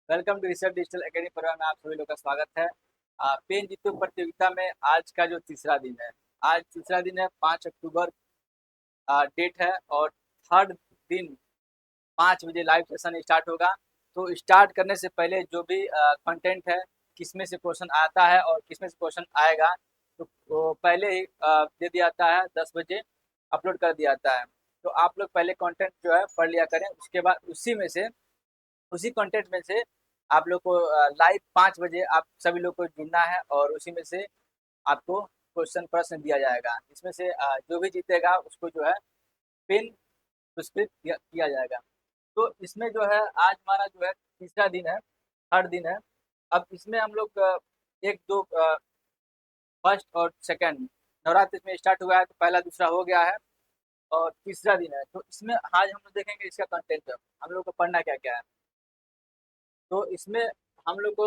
Welcome to research digital academy परिवार में आप सभी लोग का स्वागत है। पेन जीतो प्रतियोगिता में आज का जो तीसरा दिन है। आज तीसरा दिन है, 5 अक्टूबर डेट है और थर्ड दिन 5 बजे लाइव सेशन स्टार्ट होगा। तो स्टार्ट करने से पहले जो भी कंटेंट है, किसमें से क्वेश्चन आता है और किसमें से क्वेश्चन आएगा, तो वो पहले ही दे दिया जाता है, 10 बजे अपलोड कर दिया जाता है। तो आप लोग पहले कंटेंट जो है पढ़ लिया करें, उसके बाद उसी कंटेंट में से आप लोग को लाइव 5 बजे आप सभी लोग को जुड़ना है और उसी में से आपको क्वेश्चन प्रश्न दिया जाएगा। इसमें से जो भी जीतेगा उसको जो है पिन पुरस्कृत किया जाएगा। तो इसमें जो है आज हमारा जो है तीसरा दिन है, थर्ड दिन है। अब इसमें हम लोग एक दो फर्स्ट और सेकंड नवरात्र में स्टार्ट हुआ है, तो पहला दूसरा हो गया है और तीसरा दिन है। तो इसमें आज हम लोग देखेंगे इसका कंटेंट हम लोग को पढ़ना क्या क्या है। तो इसमें हम लोग को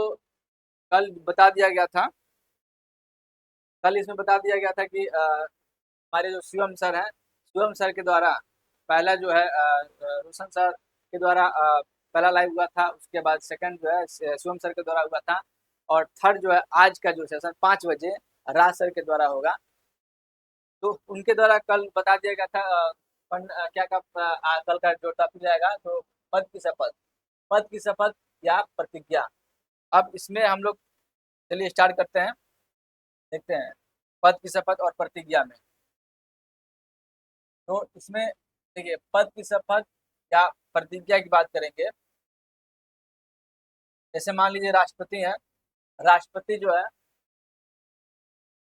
कल बता दिया गया था कल इसमें बता दिया गया था कि हमारे जो शिवम सर हैं, शिवम सर के द्वारा पहला जो है रोशन सर के द्वारा पहला लाइव हुआ था। उसके बाद सेकंड जो है शिवम सर के द्वारा हुआ था और थर्ड जो है आज का जो सेशन 5 बजे राज सर के द्वारा होगा। तो उनके द्वारा कल बता दिया गया था क्या क्या कल का जो टॉपिक रहेगा। तो पद की शपथ, पद की शपथ या प्रतिज्ञा। अब इसमें हम लोग चलिए स्टार्ट करते हैं, देखते हैं पद की शपथ और प्रतिज्ञा में। तो इसमें देखिए, पद की शपथ या प्रतिज्ञा की बात करेंगे। जैसे मान लीजिए राष्ट्रपति है, राष्ट्रपति जो है,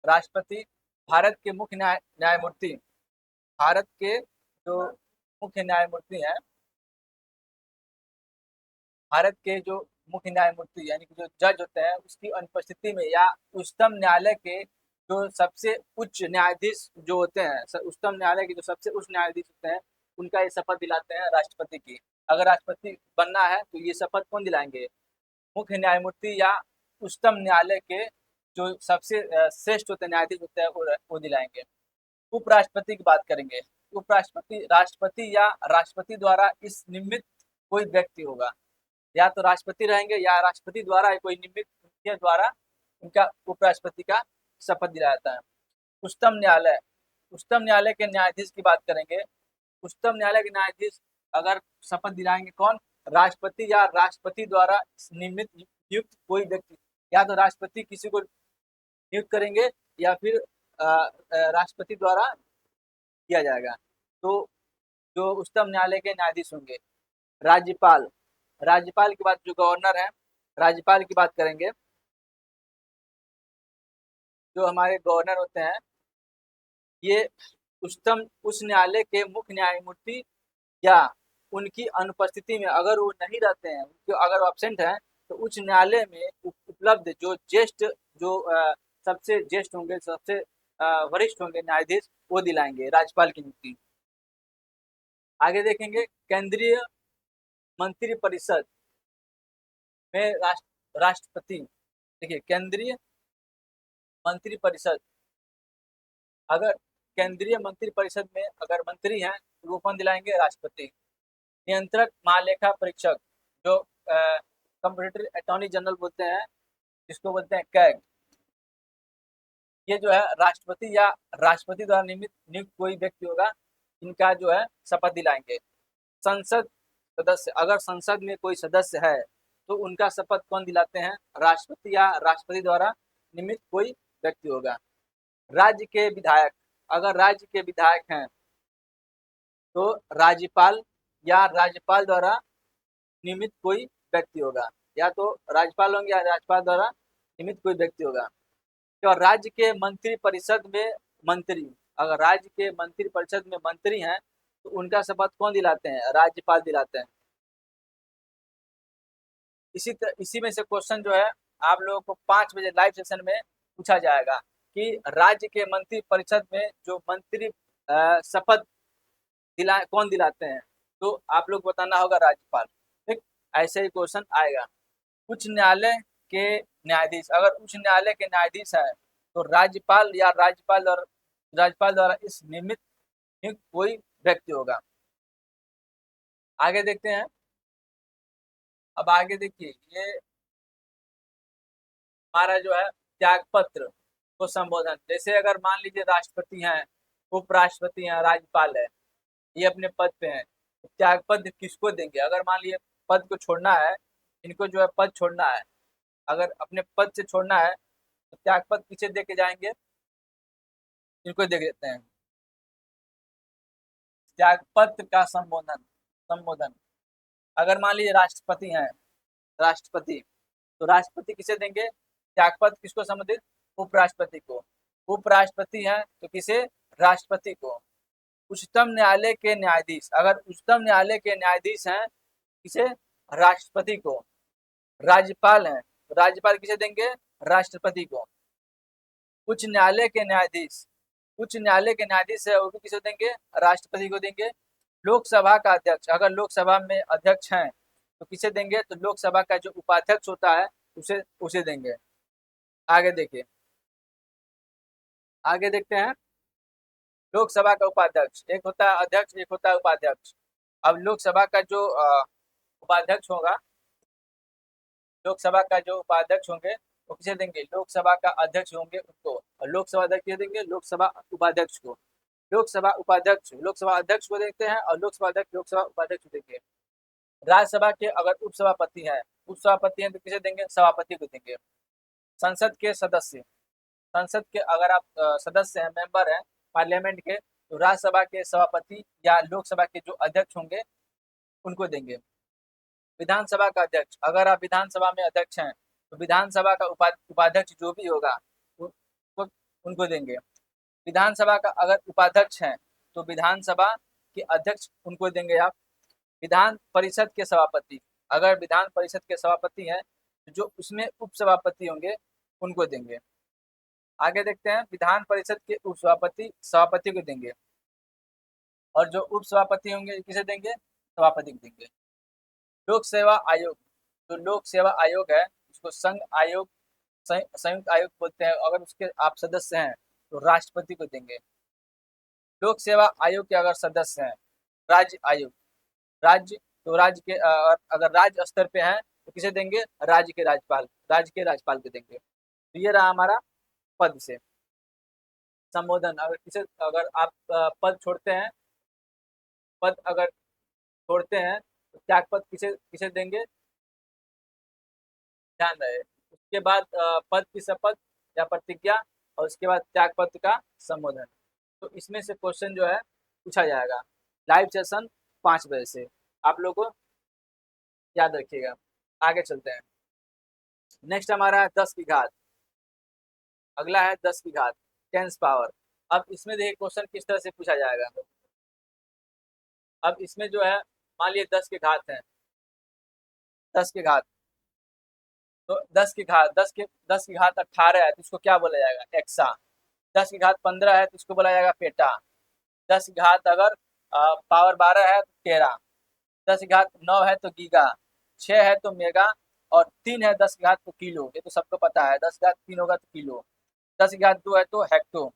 राष्ट्रपति भारत के मुख्य न्यायमूर्ति, भारत के जो मुख्य न्यायमूर्ति हैं, भारत के जो मुख्य न्यायमूर्ति यानी कि जो जज होते हैं, उसकी अनुपस्थिति में या उच्चतम न्यायालय के जो सबसे उच्च न्यायाधीश जो होते हैं, उच्चतम न्यायालय के जो सबसे उच्च न्यायाधीश होते हैं, उनका ये शपथ दिलाते हैं राष्ट्रपति की। अगर राष्ट्रपति बनना है तो ये शपथ कौन दिलाएंगे? मुख्य न्यायमूर्ति या उच्चतम न्यायालय के जो सबसे श्रेष्ठ होते हैं, न्यायाधीश होते हैं, वो दिलाएंगे। उपराष्ट्रपति की बात करेंगे। उपराष्ट्रपति राष्ट्रपति या राष्ट्रपति द्वारा इस निमित्त कोई व्यक्ति होगा, या तो राष्ट्रपति रहेंगे या राष्ट्रपति द्वारा कोई निमित्त के द्वारा उनका उपराष्ट्रपति का शपथ दिलाया जाता है। उच्चतम न्यायालय, उच्चतम न्यायालय के न्यायाधीश की बात करेंगे। उच्चतम न्यायालय के न्यायाधीश अगर शपथ दिलाएंगे कौन? राष्ट्रपति या राष्ट्रपति द्वारा निमित्त नियुक्त कोई व्यक्ति, या तो राष्ट्रपति किसी को नियुक्त करेंगे या फिर राष्ट्रपति द्वारा किया जाएगा। तो जो उच्चतम न्यायालय के न्यायाधीश होंगे। राज्यपाल, राज्यपाल की बात, जो गवर्नर है, राज्यपाल की बात करेंगे। जो हमारे गवर्नर होते हैं, ये उच्चतम उच्च न्यायालय के मुख्य न्यायमूर्ति या उनकी अनुपस्थिति में, अगर वो नहीं रहते हैं, अगर वो एब्सेंट हैं, तो उच्च न्यायालय में उपलब्ध जो ज्येष्ठ, जो सबसे ज्येष्ठ होंगे, सबसे वरिष्ठ होंगे न्यायाधीश, वो दिलाएंगे राज्यपाल की नियुक्ति। आगे देखेंगे केंद्रीय मंत्रिपरिषद में राष्ट्रपति। देखिए, केंद्रीय मंत्रिपरिषद, अगर केंद्रीय मंत्रिपरिषद में अगर मंत्री हैं तो वो कौन दिलाएंगे? राष्ट्रपति। नियंत्रक महालेखा परीक्षक, जो कंपटीटर अटॉर्नी जनरल बोलते हैं, जिसको बोलते हैं कैग, ये जो है राष्ट्रपति या राष्ट्रपति द्वारा नियुक्त कोई व्यक्ति होगा, इनका जो है शपथ दिलाएंगे। संसद सदस्य, अगर संसद में कोई सदस्य है तो उनका शपथ कौन दिलाते हैं? राष्ट्रपति या राष्ट्रपति द्वारा निमित्त कोई व्यक्ति होगा। राज्य के विधायक, अगर राज्य के विधायक हैं तो राज्यपाल या राज्यपाल द्वारा नियमित कोई व्यक्ति होगा, या तो राज्यपाल होंगे या राज्यपाल द्वारा नियमित कोई व्यक्ति होगा। तो राज्य के मंत्री परिषद में मंत्री, अगर राज्य के मंत्री परिषद में मंत्री हैं तो उनका शपथ कौन दिलाते हैं? राज्यपाल दिलाते हैं। इसी में से क्वेश्चन जो है आप लोगों को 5 बजे लाइव सेशन में पूछा जाएगा कि राज्य के मंत्री परिषद में जो मंत्री शपथ कौन दिलाते हैं, तो आप लोग बताना होगा राज्यपाल। ठीक, ऐसे ही क्वेश्चन आएगा। उच्च न्यायालय के न्यायाधीश, अगर उच्च न्यायालय के न्यायाधीश है तो राज्यपाल या राज्यपाल द्वारा इस नियुक्त कोई व्यक्ति होगा। आगे देखते हैं अब आगे देखिए, ये हमारा जो है त्याग पत्र को संबोधन, जैसे अगर मान लीजिए राष्ट्रपति हैं, उपराष्ट्रपति हैं, राज्यपाल है, ये अपने पद पे हैं, तो त्याग पत्र किसको देंगे? अगर मान लीजिए पद को छोड़ना है, इनको जो है पद छोड़ना है, अगर अपने पद से छोड़ना है तो त्याग पत्र किसे दे के जाएंगे? इनको दे देते हैं। त्याग पत्र का संबोधन संबोधन अगर मान लीजिए राष्ट्रपति हैं, राष्ट्रपति, तो राष्ट्रपति किसे देंगे? त्यागपत्र किसको संबंधित? उपराष्ट्रपति को। उपराष्ट्रपति हैं तो किसे? राष्ट्रपति को। उच्चतम न्यायालय के न्यायाधीश, अगर उच्चतम न्यायालय के न्यायाधीश हैं, किसे? राष्ट्रपति को। राज्यपाल हैं तो राज्यपाल किसे देंगे? राष्ट्रपति को। उच्च न्यायालय के न्यायाधीश, उच्च न्यायालय के न्यायाधीश है, वो भी किसे देंगे? राष्ट्रपति को देंगे। लोकसभा का अध्यक्ष, अगर लोकसभा में अध्यक्ष हैं तो किसे देंगे? तो लोकसभा का जो उपाध्यक्ष होता है उसे उसे देंगे। आगे देखिए, आगे देखते हैं। लोकसभा का उपाध्यक्ष, एक होता है अध्यक्ष, एक होता है उपाध्यक्ष। अब लोकसभा का जो उपाध्यक्ष होगा, लोकसभा का जो उपाध्यक्ष होंगे वो किसे देंगे? लोकसभा का अध्यक्ष होंगे उनको। और लोकसभा अध्यक्ष किसे देंगे? लोकसभा उपाध्यक्ष को। लोकसभा उपाध्यक्ष लोकसभा अध्यक्ष को देते हैं और लोकसभा अध्यक्ष लोकसभा उपाध्यक्ष को देंगे। राज्यसभा के अगर उपसभापति हैं, उपसभापति हैं तो किसे देंगे? सभापति को देंगे। संसद के सदस्य, संसद के अगर आप सदस्य हैं, मेंबर हैं पार्लियामेंट के, तो राज्यसभा के सभापति या लोकसभा के जो अध्यक्ष होंगे उनको देंगे। विधानसभा का अध्यक्ष, अगर आप विधानसभा में अध्यक्ष हैं तो विधानसभा का उपाध्यक्ष जो भी होगा उनको देंगे। विधानसभा का अगर उपाध्यक्ष हैं तो विधानसभा के अध्यक्ष उनको देंगे आप। विधान परिषद के सभापति, अगर विधान परिषद के सभापति हैं तो जो उसमें उपसभापति होंगे उनको देंगे। आगे देखते हैं, विधान परिषद के उपसभापति सभापति को देंगे और जो उपसभापति होंगे किसे देंगे? सभापति को देंगे। लोक सेवा आयोग, जो लोक सेवा आयोग है उसको संघ आयोग, संयुक्त आयोग बोलते हैं। अगर उसके आप सदस्य हैं तो राष्ट्रपति को देंगे। लोक सेवा आयोग के अगर सदस्य हैं, राज्य आयोग, राज्य, तो राज्य के अगर राज्य स्तर पे हैं तो किसे देंगे? राज्य के राज्यपाल, राज्य के राज्यपाल को देंगे। तो ये रहा हमारा पद से संबोधन। अगर किसे, अगर आप पद छोड़ते हैं, पद अगर छोड़ते हैं तो त्याग पद किसे किसे देंगे? ध्यान रहे। उसके बाद पद की शपथ या प्रतिज्ञा, और उसके बाद त्याग पत्र का संबोधन। तो इसमें से क्वेश्चन जो है पूछा जाएगा। लाइव सेशन 5 बजे से, आप लोगों को याद रखिएगा। आगे चलते हैं। नेक्स्ट हमारा है 10 की घात। अगला है 10 की घात, 10th पावर। अब इसमें देखिए क्वेश्चन किस तरह से पूछा जाएगा। अब इसमें जो है मान लीजिए 10 की घात है, 10 की घात, तो 10 की घात 10 की घात 18 है तो इसको क्या बोला जाएगा? एक्सा। 10 की घात 15 है तो इसको बोला जाएगा पेटा। 10 की घात अगर पावर 12 है तो टेरा। 10 की घात 9 है तो गीगा। 6 है तो मेगा। और 3 है 10 की घात तो किलो। ये तो सबको पता है, 10 की घात 3 होगा तो किलो। 10 की घात 2 है तो हेक्टो।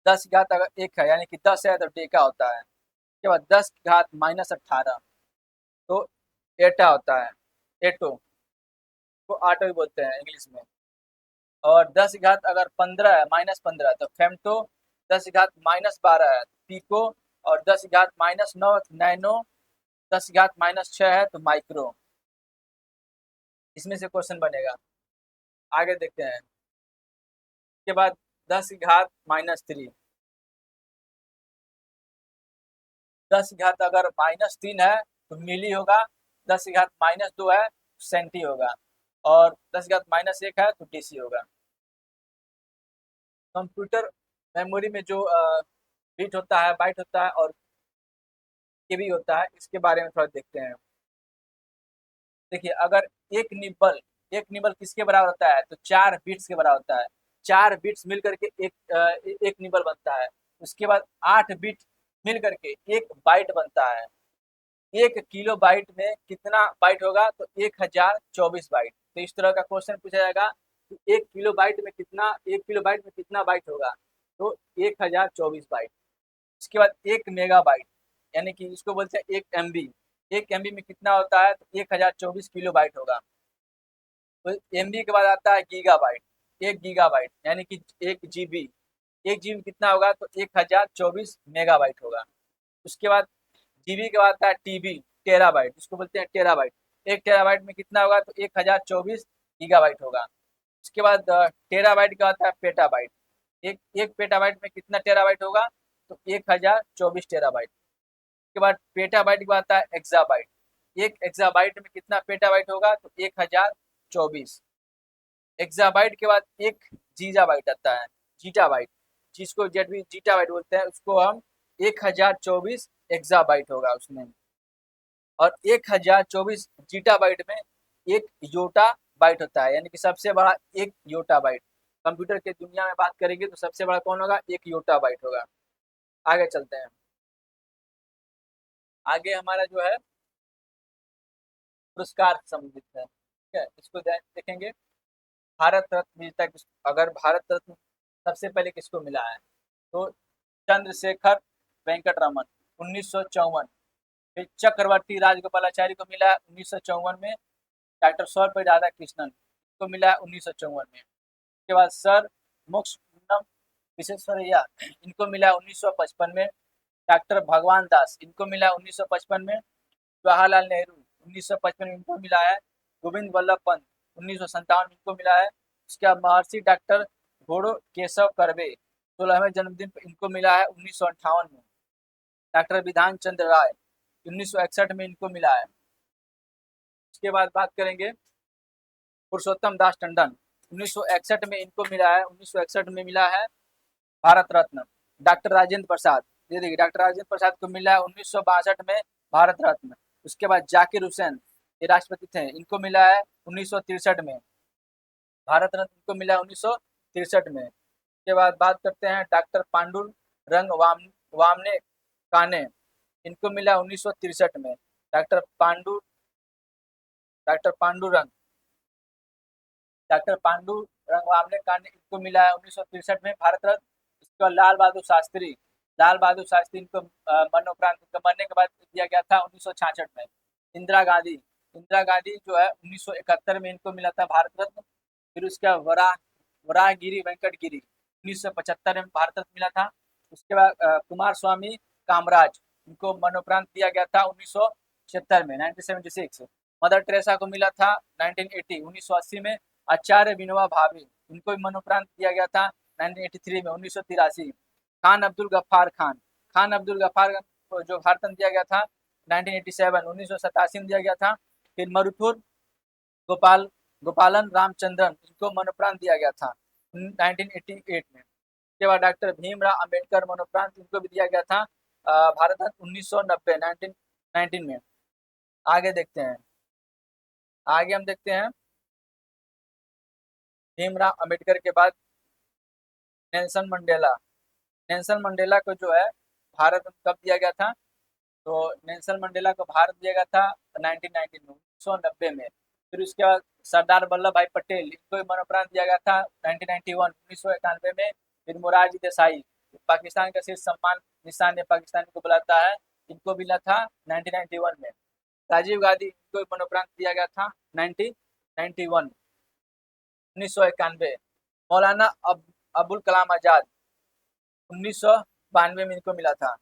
10 की घात अगर 1 है यानी कि 10 है तो डेका होता है। उसके बाद 10 की घात -18 तो एटा होता है, एटो को आटो भी बोलते हैं इंग्लिश में। और 10 की घात अगर 15 है, -15 तो फेम्टो। 10 की घात -12 है तो पीको। और 10 की घात -9 है तो नैनो। 10 की घात -6 है तो माइक्रो। इसमें से क्वेश्चन बनेगा। आगे देखते हैं। इसके बाद 10 की घात -3, 10 की घात अगर -3 है तो मिली होगा। 10 की घात -2 है तो सेंटी होगा। और 10 की घात -1 है तो डीसी होगा। कंप्यूटर मेमोरी में जो बिट होता है, बाइट होता है और केबी होता है, इसके बारे में थोड़ा देखते हैं। देखिए, अगर एक निबल किसके बराबर होता है? तो 4 बिट्स के बराबर होता है। 4 बिट्स मिल करके एक निबल बनता है। उसके बाद 8 बिट मिल करके एक बाइट बनता है। 1 किलो बाइट में कितना बाइट होगा? तो 1024 बाइट। तो इस तरह का क्वेश्चन पूछा जाएगा कि 1 किलो बाइट में कितना बाइट होगा? तो 1024 बाइट। उसके बाद 1 मेगाबाइट, यानी कि इसको बोलते हैं 1 MB। एक एमबी में कितना होता है, तो 1024 किलो बाइट होगा। तो एमबी के बाद आता है गीगाबाइट। एक गीगाबाइट यानी कि एक जीबी। एक जीबी कितना होगा, तो 1024 मेगाबाइट होगा। उसके बाद जीबी के बाद आता है टीबी, टेराबाइट, जिसको बोलते हैं टेराबाइट। एक टेराबाइट में कितना होगा, तो 1024 गीगाबाइट होगा। उसके बाद टेराबाइट का आता है पेटाबाइट। एक एक पेटाबाइट में कितना टेराबाइट होगा, तो 1024 टेराबाइट। उसके बाद पेटाबाइट के बाद आता है एक्साबाइट। एक एक्साबाइट में कितना पेटाबाइट होगा, तो 1024। एक्साबाइट के बाद एक जीजाबाइट आता है, जीटाबाइट, जिसको जेड भी जीटाबाइट बोलते हैं, उसको हम 1024 एक्साबाइट होगा उसमें। और 1024 जीटाबाइट में एक योटा बाइट होता है, यानी कि सबसे बड़ा एक योटा बाइट। कंप्यूटर के दुनिया में बात करेंगे तो सबसे बड़ा कौन होगा, एक योटा बाइट होगा। आगे चलते हैं। आगे हमारा जो है पुरस्कार संबंधित है, ठीक है, इसको देखेंगे। भारत रत्न विजेता अगर भारत रत्न सबसे पहले किसको मिला है, तो चंद्रशेखर वेंकट रमन 1954। फिर चक्रवर्ती राजगोपालाचारी को मिला है 1954 में। डॉक्टर सर्वपल्ली राधाकृष्णन को मिला है 1954 में। उसके बाद सर मोक्षगुंडम विश्वेश्वरैया, इनको मिला है 1955 में। डॉक्टर भगवान दास, इनको मिला है 1955 में। जवाहरलाल नेहरू 1955 में इनको मिला है। गोविंद वल्लभ पंत 1957 में इनको मिला है। उसके बाद महर्षि डॉक्टर घोड़ो केशव कर्वे 16वें जन्मदिन पर इनको मिला है 1958 में। डॉक्टर विधान चंद्र राय 1961 में इनको मिला है। उसके बाद बात करेंगे पुरुषोत्तम दास टंडन 1961 में इनको मिला है। 1961 में मिला है भारत रत्न। डॉक्टर राजेंद्र प्रसाद, ये देखिए डॉक्टर राजेंद्र प्रसाद को मिला है 1962 में भारत रत्न। उसके बाद जाकिर हुसैन, ये राष्ट्रपति थे, इनको मिला है 1963 में। भारत रत्न इनको मिला है 1963 में। उसके बाद बात करते हैं डॉक्टर पांडुरंग वामने काने, इनको मिला 1963 में। Doctor Pandu doctor Pandurang doctor Pandurang Vamane Kane, इनको मिला है 1963 में भारत रत्न। उसके बाद लाल बहादुर शास्त्री इनको मरणोपरांत, इनका मरने के बाद दिया गया था 1966 में। इंदिरा गांधी जो है 1971 में इनको मिला था भारत रत्न। फिर उसके बाद वराहगिरी वेंकट गिरी 1975 में भारत रत्न मिला था। उसके बाद कुमार स्वामी कामराज, इनको मरणोपरांत दिया गया था 1976 में, 1976। मदर टेरेसा को मिला था 1980 में। आचार्य विनोबा भावे, इनको भी मरणोपरांत दिया गया था 1983 में, 1983। खान अब्दुल गफ्फार को जो भारत रत्न दिया गया था 1987 में दिया गया था। फिर मरुथुर गोपालन रामचंद्रन, इनको मरणोपरांत दिया गया था 1988 में। उसके बाद डॉक्टर भीमराव अंबेडकर मरणोपरांत इनको भी दिया गया था भारत रत्न 1990 में। आगे देखते हैं। आगे हम देखते हैं भीमराव अंबेडकर के बाद नेल्सन मंडेला को जो है भारत रत्न कब दिया गया था, तो नेल्सन मंडेला को भारत दिया गया था 1990 में। फिर उसके बाद सरदार वल्लभ भाई पटेल, इनको भी मरणोपरांत दिया गया था 1991 में। फिर मोरारजी देसाई, पाकिस्तान का शीर्ष सम्मान निशान पाकिस्तान को बुलाता है, इनको मिला था 1991 में। राजीव गांधी, इनको भी मरणोपरांत दिया गया था 1991 1991। मौलाना अबुल कलाम आजाद 1992 में इनको मिला था।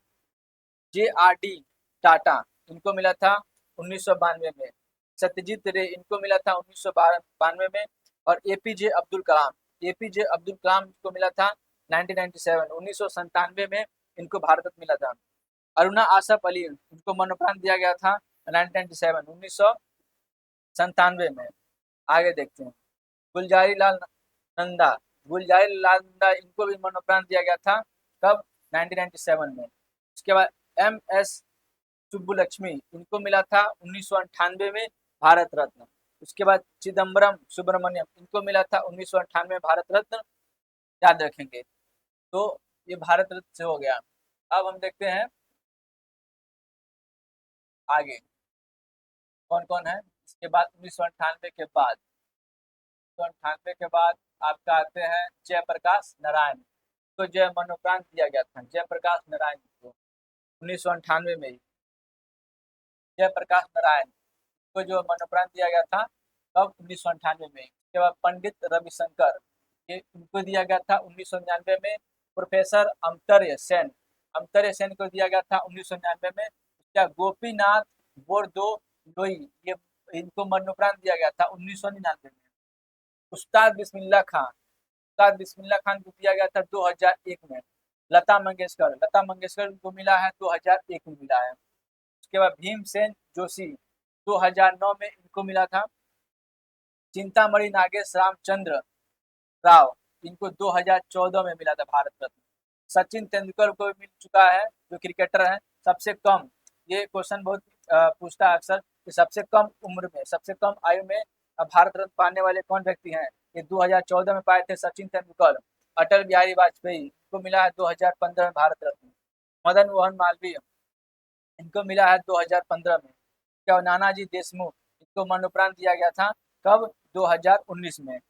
JRD टाटा, इनको मिला था 1992 में। सत्यजीत रे, इनको मिला था 1992 में। और एपीजे अब्दुल कलाम को मिला था 1997 में इनको भारत रत्न मिला था। अरुणा आसफ अली, इनको मरणोपरांत दिया गया था 1997 में। आगे देखते हैं गुलजारी लाल नंदा इनको भी मरणोपरांत दिया गया था कब, 1997 में। उसके बाद MS सुब्बुलक्ष्मी, इनको मिला था 1998 में भारत रत्न। उसके बाद चिदम्बरम सुब्रमण्यम, इनको मिला था 1998 में भारत रत्न, याद रखेंगे। तो ये भारत रत्न से हो गया। अब हम देखते हैं आगे कौन कौन है। इसके बाद 1998 के बाद 1998 के बाद आपका आते हैं जयप्रकाश नारायण, तो जय मरणोपरांत दिया गया था जयप्रकाश नारायण को 1998 में ही। जयप्रकाश नारायण को जो मरणोपरांत दिया गया था तब 1998 में। उसके बाद पंडित रविशंकर, ये उनको दिया गया था 1999 में। प्रोफेसर अमर्त्य सेन को दिया गया था 1999 में। उसका गोपीनाथ बोरदोलोई, ये इनको मरणोपरांत दिया गया था 1999 में। उस्ताद बिस्मिल्लाह खान को दिया गया था 2001 में। लता मंगेशकर को मिला है 2001 में मिला है। उसके बाद भीमसेन जोशी 2009 में इनको मिला था। चिंतामणि नागेश रामचंद्र राव, इनको 2014 में मिला था भारत रत्न। सचिन तेंदुलकर को मिल चुका है, जो क्रिकेटर हैं। सबसे कम, ये क्वेश्चन बहुत पूछता है अक्सर कि सबसे कम उम्र में, सबसे कम आयु में भारत रत्न पाने वाले कौन व्यक्ति हैं? ये 2014 में पाए थे सचिन तेंदुलकर। अटल बिहारी वाजपेयी को मिला है 2015 में भारत रत्न। मदन मोहन मालवीय, इनको मिला है 2015 में। क्या नानाजी देशमुख, इनको मरणोपरांत दिया गया था कब? 2019 में।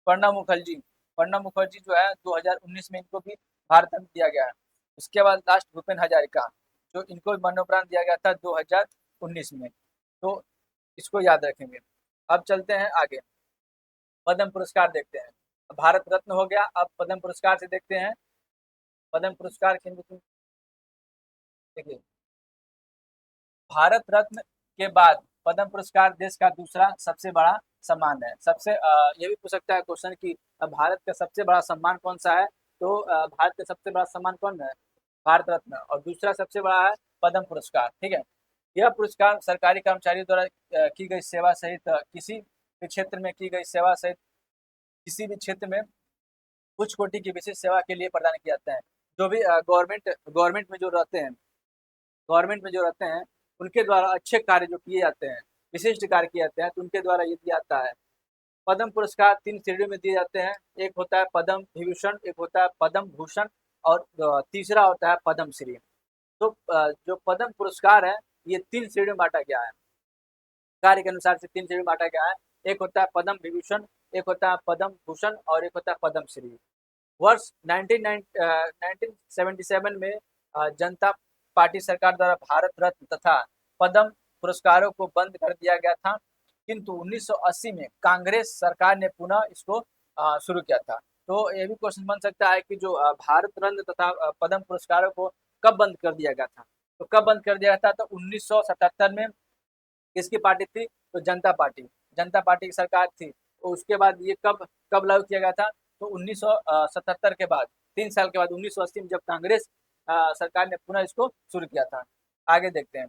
प्रणब मुखर्जी जो है 2019 में इनको भी भारत रत्न दिया गया है। उसके बाद लास्ट भूपेन हजारिका, जो इनको मरणोपरांत दिया गया था 2019 में। तो इसको याद रखेंगे। अब चलते हैं आगे, पद्म पुरस्कार देखते हैं। भारत रत्न हो गया, अब पद्म पुरस्कार से देखते हैं। पद्म पुरस्कार के देखिए, भारत रत्न के बाद पद्म पुरस्कार देश का दूसरा सबसे बड़ा सम्मान है। ये भी पूछ सकता है क्वेश्चन कि भारत का सबसे बड़ा सम्मान कौन सा है? तो भारत का सबसे बड़ा सम्मान कौन है? भारत रत्न। और दूसरा सबसे बड़ा है पद्म पुरस्कार। ठीक है, यह पुरस्कार सरकारी कर्मचारियों द्वारा की गई सेवा सहित किसी भी क्षेत्र में की गई सेवा सहित किसी भी क्षेत्र में उच्च कोटि की विशेष सेवा के लिए प्रदान किया जाता है। जो भी गवर्नमेंट में जो रहते हैं, उनके द्वारा अच्छे कार्य जो किए जाते हैं, विशिष्ट कार्य किए जाते हैं, तो उनके द्वारा ये दिया जाता है। पद्म पुरस्कार 3 श्रेणियों में दिए जाते हैं। एक होता है पद्म विभूषण, एक होता है पद्म भूषण और तीसरा होता है पद्म श्री। तो जो पद्म पुरस्कार है ये 3 श्रेणियों में बांटा गया है। कार्य के अनुसार से 3 श्रेणियों में बांटा गया है। एक होता है पद्म विभूषण, एक होता है पद्म भूषण और एक होता है पद्म श्री। वर्ष 1977 में जनता पार्टी सरकार द्वारा भारत रत्न तथा पद्म पुरस्कारों को बंद कर दिया गया था, किंतु 1980 में कांग्रेस सरकार ने पुनः इसको शुरू किया था। तो ये भी क्वेश्चन बन सकता है कि जो भारत रत्न तथा पद्म पुरस्कारों को कब बंद कर दिया गया था? तो कब बंद कर दिया गया था? तो 1977 में किसकी पार्टी थी? तो जनता पार्टी की सरकार थी। तो उसके बाद ये कब कब लागू किया गया था? तो 1977 के बाद 3 साल के बाद 1980 में जब कांग्रेस सरकार ने पुनः इसको शुरू किया था। आगे देखते हैं।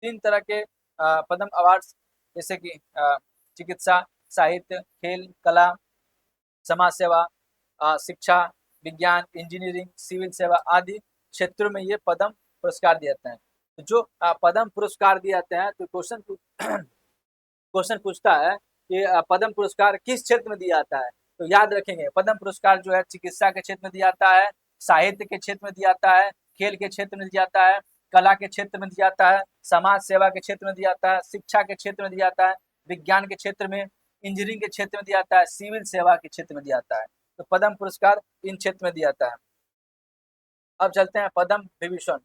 3 तरह के पद्म अवार्ड्स, जैसे कि चिकित्सा, साहित्य, खेल, कला, समाज सेवा, शिक्षा, विज्ञान, इंजीनियरिंग, सिविल सेवा आदि क्षेत्रों में ये पद्म पुरस्कार दिए जाते हैं। तो जो पद्म पुरस्कार दिए जाते हैं, तो क्वेश्चन पूछता है कि पद्म पुरस्कार किस क्षेत्र में दिया जाता है? तो याद रखेंगे, पद्म पुरस्कार जो है चिकित्सा के क्षेत्र में दिया जाता है, साहित्य के क्षेत्र में दिया जाता है, खेल के क्षेत्र में दिया जाता है, कला के क्षेत्र में दिया जाता है, समाज सेवा के क्षेत्र में दिया जाता है, शिक्षा के क्षेत्र में दिया जाता है, विज्ञान के क्षेत्र में, इंजीनियरिंग के क्षेत्र में दिया जाता है, सिविल सेवा के क्षेत्र में दिया जाता है। तो पद्म पुरस्कार इन क्षेत्र में दिया जाता है। अब चलते हैं पद्म विभूषण।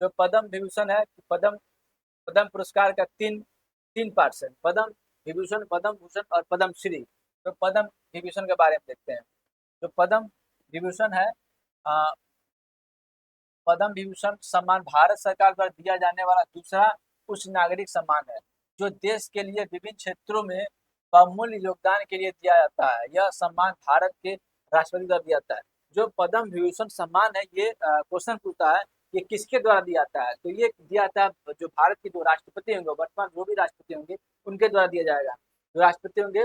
जो पद्म विभूषण है, पद्म पुरस्कार का तीन पार्ट्स है, पद्म विभूषण, पद्म भूषण और पद्म श्री। तो पद्म विभूषण के बारे में देखते हैं। जो पद्म विभूषण है, पद्म विभूषण सम्मान भारत सरकार द्वारा दिया जाने वाला दूसरा उच्च नागरिक सम्मान है, जो देश के लिए विभिन्न क्षेत्रों में बहुमूल्य योगदान के लिए दिया जाता है। यह सम्मान भारत के राष्ट्रपति द्वारा दिया जाता है। जो पद्म विभूषण सम्मान है, ये क्वेश्चन पूछता है ये किसके द्वारा दिया जाता है? तो ये दिया जाता है जो भारत के जो राष्ट्रपति होंगे, वर्तमान जो भी राष्ट्रपति होंगे उनके द्वारा दिया जाएगा। जो राष्ट्रपति होंगे,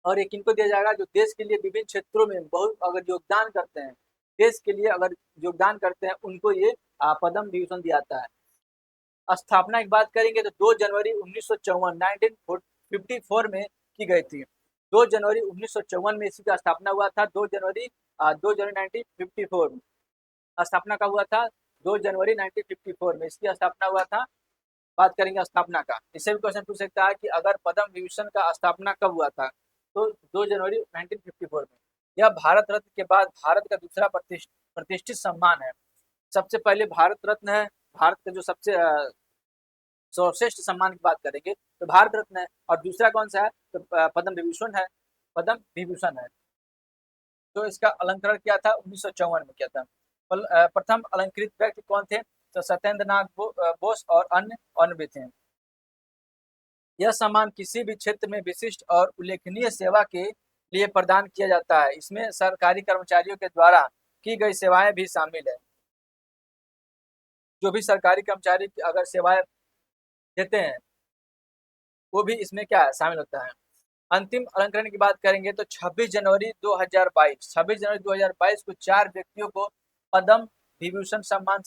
और ये किनको दिया जाएगा? जो देश के लिए विभिन्न क्षेत्रों में बहुत अगर योगदान करते हैं, देश के लिए अगर योगदान करते हैं, उनको ये पद्म विभूषण दिया जाता है। स्थापना की बात करेंगे तो 2 जनवरी 1954 में की गई थी। 2 जनवरी 1954 में इसकी स्थापना हुआ था। 2 जनवरी 1954 में स्थापना का हुआ था। 2 जनवरी 1954 में इसकी स्थापना हुआ था। बात करेंगे स्थापना का। इससे भी क्वेश्चन पूछ सकता है कि अगर पद्म विभूषण का स्थापना कब हुआ था? तो 2 जनवरी 1954 में। यह भारत रत्न के बाद भारत का दूसरा प्रतिष्ठित सम्मान है। सबसे पहले भारत रत्न है, भारत का जो सबसे सर्वश्रेष्ठ सम्मान की बात करेंगे तो भारत रत्न है, और दूसरा कौन सा है तो पद्म विभूषण है, पद्म विभूषण है। तो इसका अलंकरण किया था 1954 में किया था। प्रथम अलंकृत व्यक्ति कौन थे तो सत्येंद्र नाथ बोस और अन्य भी थे। यह सम्मान किसी भी क्षेत्र में विशिष्ट और उल्लेखनीय सेवा के लिए प्रदान किया जाता है। इसमें सरकारी कर्मचारियों के द्वारा की गई सेवाएं भी शामिल है। जो भी सरकारी कर्मचारी अगर सेवाएं देते हैं वो भी इसमें क्या है शामिल होता है। अंतिम अलंकरण की बात करेंगे तो 26 जनवरी 2022 को 4 व्यक्तियों को पद्म विभूषण सम्मान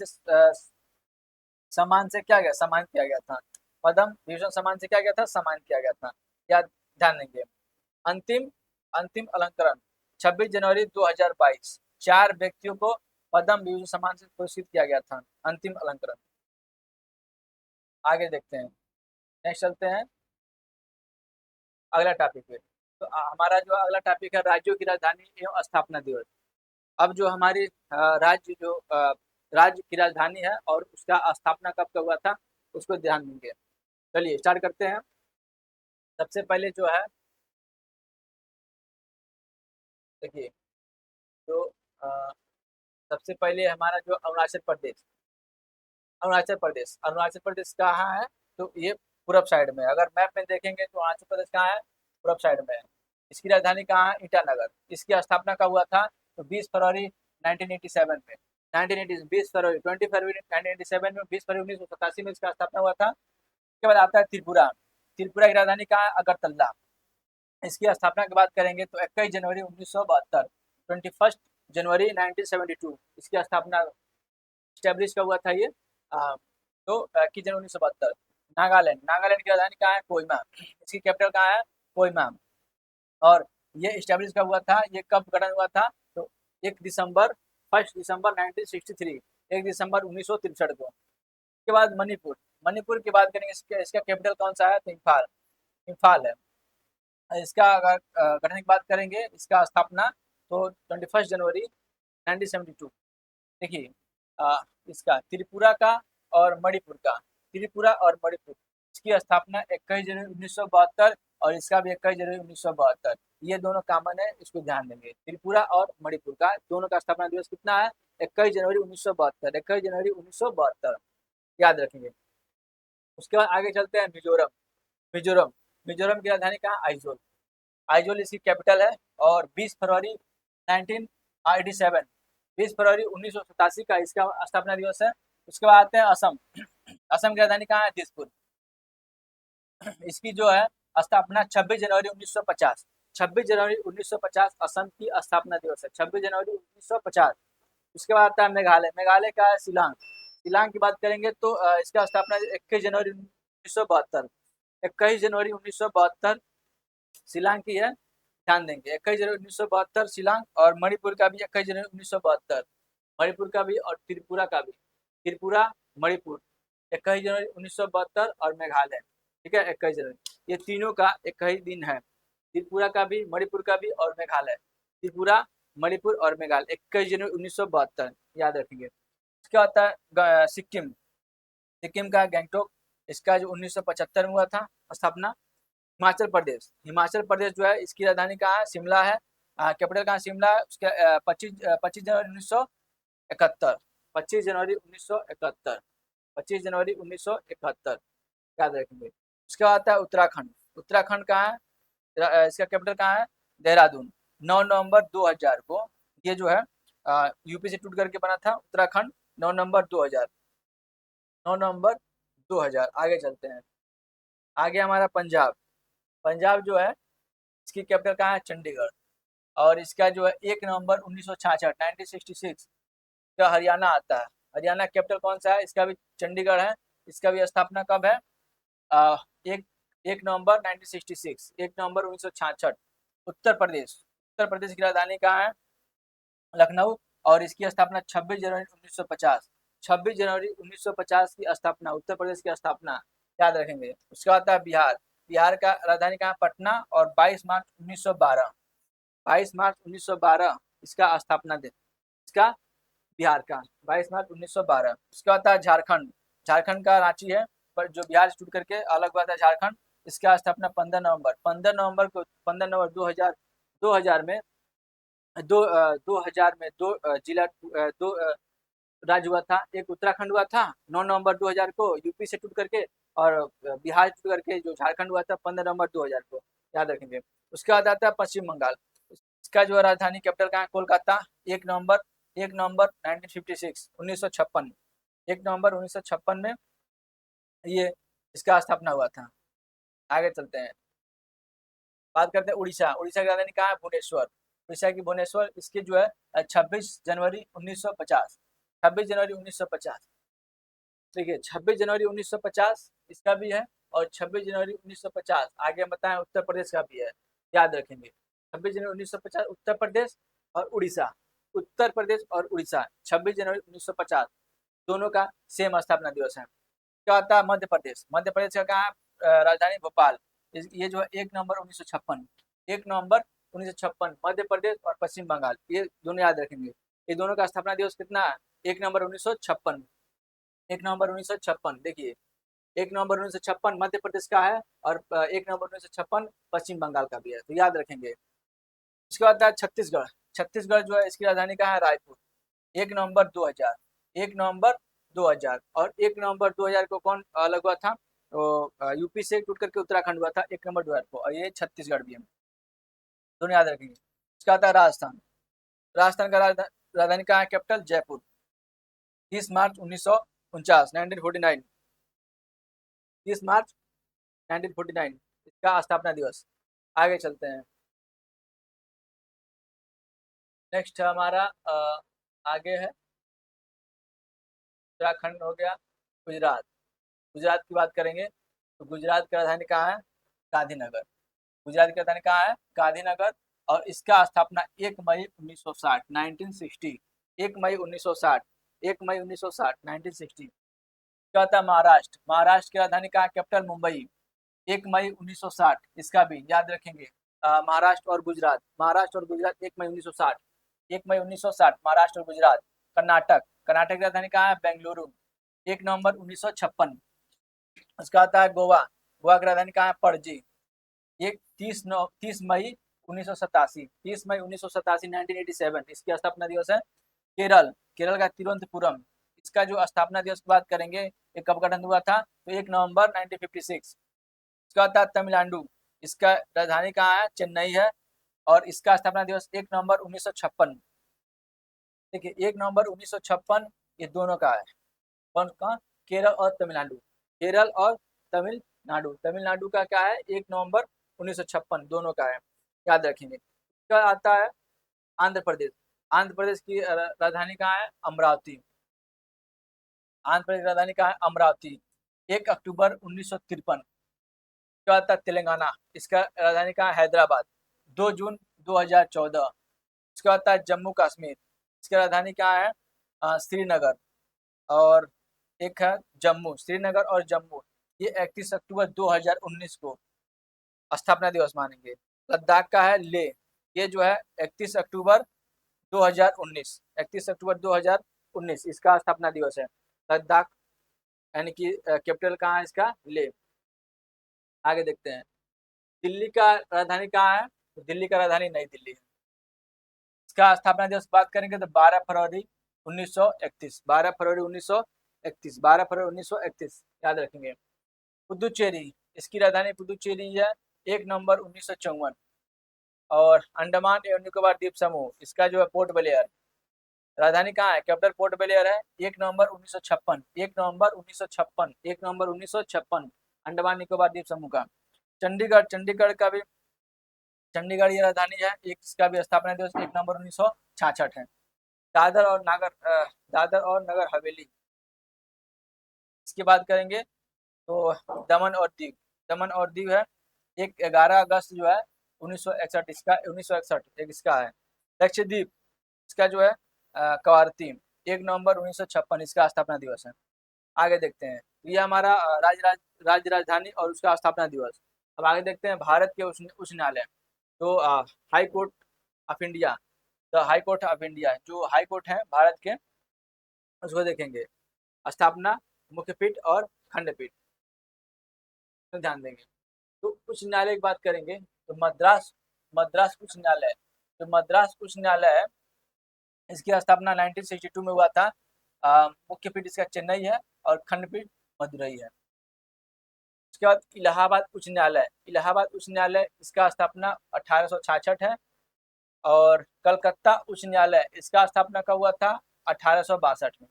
से क्या गया सम्मान किया गया था। पद्म विभूषण सम्मान से क्या गया था सम्मान किया गया था। याद ध्यान देंगे। अंतिम अंतिम अलंकरण 26 जनवरी 2022 4 व्यक्तियों को पद्म विभूषण सम्मान से पुरस्कृत किया गया था। अंतिम अलंकरण। आगे देखते हैं, नेक्स्ट चलते हैं अगला टॉपिक पे। तो हमारा जो अगला टॉपिक है राज्यों की राजधानी एवं स्थापना दिवस। अब जो हमारी राज्य की राजधानी है और उसका स्थापना कब का हुआ था उसको ध्यान देंगे। चलिए स्टार्ट करते हैं। सबसे पहले जो है देखिए, तो सबसे पहले हमारा जो अरुणाचल प्रदेश कहाँ है तो ये पूरब साइड में। अगर मैप में देखेंगे तो अरुणाचल प्रदेश कहाँ है पूरब साइड में है। इसकी राजधानी कहाँ है ईटानगर। इसकी स्थापना कब हुआ था तो 20 फरवरी 1987 में। 1980 20 फरवरी 20 फरवरी 1987 में 20 फरवरी 1987 में इसका स्थापना हुआ था। उसके बाद आता है त्रिपुरा। त्रिपुरा की राजधानी कहाँ है अगरतला। इसकी स्थापना की बात करेंगे तो 21 जनवरी 1972 21 जनवरी 1972 इसकी स्थापना स्टैब्लिश का हुआ था ये। तो 21 जनवरी 1972। नागालैंड की राजधानी कहाँ है कोहिमा। इसकी कैपिटल कहाँ है कोहिमा। और ये स्टैब्लिश कब हुआ था ये कब गठन हुआ था तो 1 दिसंबर 1963 1 दिसंबर 1963 को। उसके बाद मणिपुर की बात करेंगे। इसका कैपिटल कौन सा है तो इम्फाल है। इसका अगर गठन की बात करेंगे इसका स्थापना तो 21 जनवरी 1972। देखिए इसका त्रिपुरा और मणिपुर इसकी स्थापना 21 जनवरी 1972 और इसका भी 21 जनवरी 1972। ये दोनों कॉमन है, इसको ध्यान देंगे। त्रिपुरा और मणिपुर का दोनों का स्थापना दिवस कितना है 21 जनवरी 1972 21 जनवरी 1972 याद रखेंगे। उसके बाद आगे चलते हैं मिजोरम मिजोरम की राजधानी कहाँ आइजोल। आइजोल इसकी कैपिटल है। और 20 फरवरी 1987 20 फरवरी 1987 का इसका स्थापना दिवस है। उसके बाद आते हैं असम की राजधानी कहाँ है दिसपुर। इसकी जो है स्थापना 26 जनवरी 1950 26 जनवरी 1950 असम की स्थापना दिवस है 26 जनवरी 1950। उसके बाद आता है मेघालय का है शिलांग की बात करेंगे तो इसका स्थापना 21 जनवरी 1972 21 जनवरी 1972 शिलांग की है। ध्यान देंगे 21 जनवरी 1972 शिलांग। और मणिपुर का भी 21 जनवरी 1972 मणिपुर का भी और त्रिपुरा मणिपुर 21 जनवरी 1972 और मेघालय ठीक है 21 जनवरी। ये तीनों का एक ही दिन है। त्रिपुरा का भी मणिपुर का भी और मेघालय। त्रिपुरा मणिपुर और मेघालय 21 जनवरी 1972 याद रखेंगे। इसके आता है सिक्किम का गैंगटोक। इसका जो 1975 में हुआ था स्थापना। हिमाचल प्रदेश जो है इसकी राजधानी कहाँ है शिमला है। कैपिटल कहाँ शिमला है। उसके 25 जनवरी 1971 25 जनवरी 1971 25 जनवरी 1971 याद रखेंगे। उसके बाद आता है उत्तराखंड कहाँ है इसका कैपिटल कहाँ है देहरादून। 9 नवंबर 2000 को ये जो है यूपी से टूट करके बना था उत्तराखंड 9 नवंबर 2000। आगे चलते हैं। आगे हमारा पंजाब जो है इसकी कैपिटल कहाँ है चंडीगढ़। और इसका जो है 1 नवंबर 1966 1966 का हरियाणा आता है। हरियाणा कैपिटल कौन सा है इसका भी चंडीगढ़ है। इसका भी स्थापना कब है 1 नवंबर 1966 1 नवंबर 1966। उत्तर प्रदेश की राजधानी कहाँ है लखनऊ। और इसकी स्थापना 26 जनवरी 1950 26 जनवरी 1950 की स्थापना उत्तर प्रदेश की स्थापना याद रखेंगे। उसके बाद आता है बिहार का राजधानी कहाँ पटना और 22 मार्च 1912 इसका स्थापना दिन बिहार का 22 मार्च 1912। उसके बाद आता है झारखंड का रांची है पर जो बिहार से टूट करके अलग हुआ था झारखंड, इसका स्थापना 15 नवंबर 2000 में 2000 में जिला राज्य हुआ था। एक उत्तराखंड हुआ था 9 नवंबर 2000 को यूपी से टूट करके, और बिहार से टूट करके जो झारखंड हुआ था 15 नवंबर 2000 को, याद रखेंगे। उसके बाद आता है पश्चिम बंगाल। इसका जो राजधानी कैपिटल कहाँ है, कोलकाता। 1 नवंबर 1956 1 नवंबर 1956 में ये इसका स्थापना हुआ था। आगे चलते हैं, बात करते हैं उड़ीसा। उड़ीसा की राजधानी कहाँ है, भुवनेश्वर। उड़ीसा की भुवनेश्वर, इसकी जो है 26 जनवरी 1950। 26 जनवरी 1950, देखिए 26 जनवरी 1950 इसका भी है, और 26 जनवरी 1950 आगे बताएं उत्तर प्रदेश का भी है, याद रखेंगे। 26 जनवरी 1950 उत्तर प्रदेश और उड़ीसा, उत्तर प्रदेश और उड़ीसा 26 जनवरी 1950 दोनों का सेम स्थापना दिवस है। क्या आता है मध्य प्रदेश। मध्य प्रदेश का कहाँ है, राजधानी भोपाल। ये जो है 1 नवंबर 1956, 1 नवंबर 1956 मध्य प्रदेश और पश्चिम बंगाल, ये दोनों याद रखेंगे। ये दोनों का स्थापना दिवस कितना है, 1 नवंबर 1956। 1 नवंबर 1956, देखिए 1 नवंबर 1956 मध्य प्रदेश का है, और 1 नवंबर 1956 पश्चिम बंगाल का भी है, तो याद रखेंगे। उसके बाद है छत्तीसगढ़। छत्तीसगढ़ जो है इसकी राजधानी कहाँ है, रायपुर। 1 नवंबर 2000, 1 नवंबर 2000, और 1 नवंबर 2000 को कौन अलग हुआ था, तो यूपी से टूट करके उत्तराखंड हुआ था 1 नवंबर 2000 को, और ये छत्तीसगढ़ भी है, दोनों याद रखेंगे। उसका आता है राजस्थान। राजस्थान का राजधानी कहाँ है, कैपिटल जयपुर। 30 मार्च 1949, 1949, 30 मार्च 1949 इसका स्थापना दिवस। आगे चलते हैं, नेक्स्ट हमारा आगे है उत्तराखंड हो गया, गुजरात। गुजरात की बात करेंगे तो गुजरात की राजधानी कहाँ है, गांधीनगर। गुजरात की राजधानी कहाँ है, गांधीनगर, और इसका स्थापना 1 मई 1960, 1960, 1 मई 1960, 1 मई 1960, 1960। क्या था महाराष्ट्र। महाराष्ट्र की राजधानी कहाँ है, कैपिटल मुंबई। 1 मई 1960 इसका भी याद रखेंगे। महाराष्ट्र और गुजरात, महाराष्ट्र और गुजरात 1 मई 1960, 1 मई 1960 महाराष्ट्र और गुजरात। कर्नाटक, कर्नाटक की राजधानी कहाँ है, बेंगलुरु। 1 नवंबर 1956। उसका आता है गोवा। गोवा की राजधानी कहाँ है, पणजी। ये 30 मई 1987, 30 मई 1987, 1987 इसकी स्थापना दिवस है। केरल, केरल का तिरुवनंतपुरम, इसका जो स्थापना दिवस की बात करेंगे, ये कब गठन हुआ था, तो 1 नवंबर 1956। इसका था तमिलनाडु, इसका राजधानी कहाँ है, चेन्नई है, और इसका स्थापना दिवस 1 नवंबर 1956। देखिए 1 नवंबर 1956 ये दोनों का है, कौन का, केरल और तमिलनाडु। केरल और तमिलनाडु, तमिलनाडु का क्या है, 1 नवंबर 1956 दोनों का है, याद रखेंगे। इसका आता है आंध्र प्रदेश। आंध्र प्रदेश की राजधानी कहाँ है, अमरावती। आंध्र प्रदेश की राजधानी कहाँ है, अमरावती। 1 अक्टूबर 1953। क्या आता है तेलंगाना, इसका राजधानी कहाँ है, हैदराबाद। 2 जून 2014। इसका आता है जम्मू कश्मीर, इसकी राजधानी कहाँ है, श्रीनगर। और एक है जम्मू, श्रीनगर और जम्मू, ये 31 अक्टूबर 2019 को स्थापना दिवस मानेंगे। लद्दाख का है ले, ये जो है 31 अक्टूबर 2019, 31 अक्टूबर 2019 इसका स्थापना दिवस है, लद्दाख, यानी कि कैपिटल कहाँ है इसका, ले। आगे देखते हैं, दिल्ली का राजधानी कहाँ है, तो दिल्ली का राजधानी नई दिल्ली है। इसका स्थापना दिवस बात करेंगे तो 12 फरवरी 1931, 12 फरवरी 1931, 12 फरवरी 1931 याद रखेंगे। पुदुचेरी, इसकी राजधानी पुदुचेरी है, 1 नवंबर 1954। और अंडमान एवं निकोबार द्वीप समूह, इसका जो है पोर्ट ब्लेयर, राजधानी कहाँ है, कैपिटल पोर्ट ब्लेयर है। 1 नवंबर 1956, 1 नवंबर 1956, 1 नवंबर 1956 अंडमान निकोबार द्वीप समूह का। चंडीगढ़, चंडीगढ़ का भी, चंडीगढ़ ये राजधानी है, एक इसका भी स्थापना दिवस 1 नवंबर 1966 है। दादर और दादर और नगर हवेली, इसकी बात करेंगे तो दमन और दीव, दमन और दीव है, एक 11 अगस्त जो है 1961, इसका 1961 एक इसका है। लक्षद्वीप, इसका जो है कवारती, 1 नवंबर 1956 इसका स्थापना दिवस है। आगे देखते हैं, ये हमारा राज्य राजधानी और उसका स्थापना दिवस। अब आगे देखते हैं भारत के उच्च न्यायालय, तो high court of India, the high court of India, जो हाई कोर्ट है भारत के, उसको देखेंगे। स्थापना, मुख्यपीठ और खंडपीठ। तो ध्यान देंगे। तो उच्च न्यायालय की बात करेंगे तो मद्रास मद्रास उच्च न्यायालय, जो मद्रास उच्च न्यायालय है इसकी स्थापना 1962 में हुआ था। मुख्य पीठ इसका चेन्नई है और खंडपीठ मदुरई है। उसके बाद इलाहाबाद उच्च न्यायालय, इलाहाबाद उच्च न्यायालय इसका स्थापना 1866 है। और कलकत्ता उच्च न्यायालय इसका स्थापना कब हुआ था? 1862 में।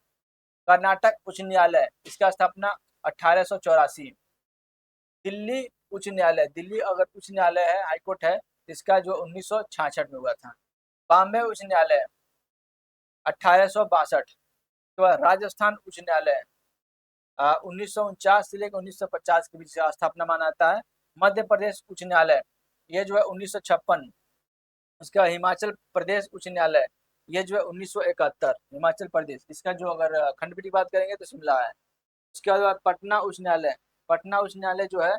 कर्नाटक उच्च न्यायालय इसका स्थापना 1884। दिल्ली उच्च न्यायालय, दिल्ली अगर उच्च न्यायालय है, हाईकोर्ट है, इसका जो 1966 में हुआ था। बॉम्बे उच्च न्यायालय 1862। तो राजस्थान उच्च न्यायालय 1949 से लेकर 1950 के बीच स्थापना माना जाता है। मध्य प्रदेश उच्च न्यायालय ये जो है 1956। उसका हिमाचल प्रदेश उच्च न्यायालय ये जो है 1971, हिमाचल प्रदेश। इसका जो अगर खंडपीठ की बात करेंगे तो शिमला है। उसके बाद पटना उच्च न्यायालय, पटना उच्च न्यायालय जो है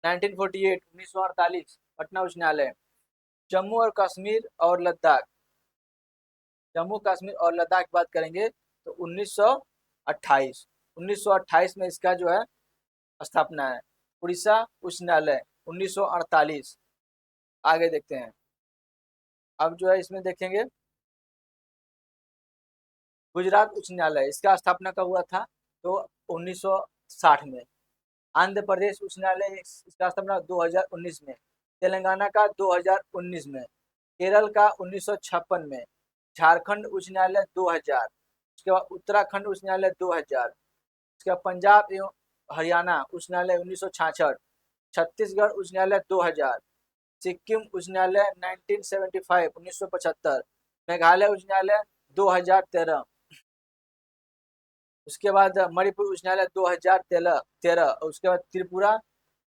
1948 1948 पटना उच्च न्यायालय। जम्मू और कश्मीर और लद्दाख, जम्मू कश्मीर और लद्दाख की बात करेंगे तो 1928 1928 में इसका जो है स्थापना है। उड़ीसा उच्च न्यायालय 1948। आगे देखते हैं। अब जो है इसमें देखेंगे गुजरात उच्च न्यायालय, इसका स्थापना कब हुआ था? तो 1960 में। आंध्र प्रदेश उच्च न्यायालय इसका स्थापना 2019 में। तेलंगाना का 2019 में। केरल का 1956 में। झारखंड उच्च न्यायालय 2000। उसके बाद उत्तराखंड उच्च न्यायालय 2000। उसके बाद पंजाब एवं हरियाणा उच्च न्यायालय 1966। छत्तीसगढ़ उच्च न्यायालय 2000। सिक्किम उच्च न्यायालय 1975 1975। मेघालय उच्च न्यायालय 2013। उसके बाद मणिपुर उच्च न्यायालय 2013। उसके बाद त्रिपुरा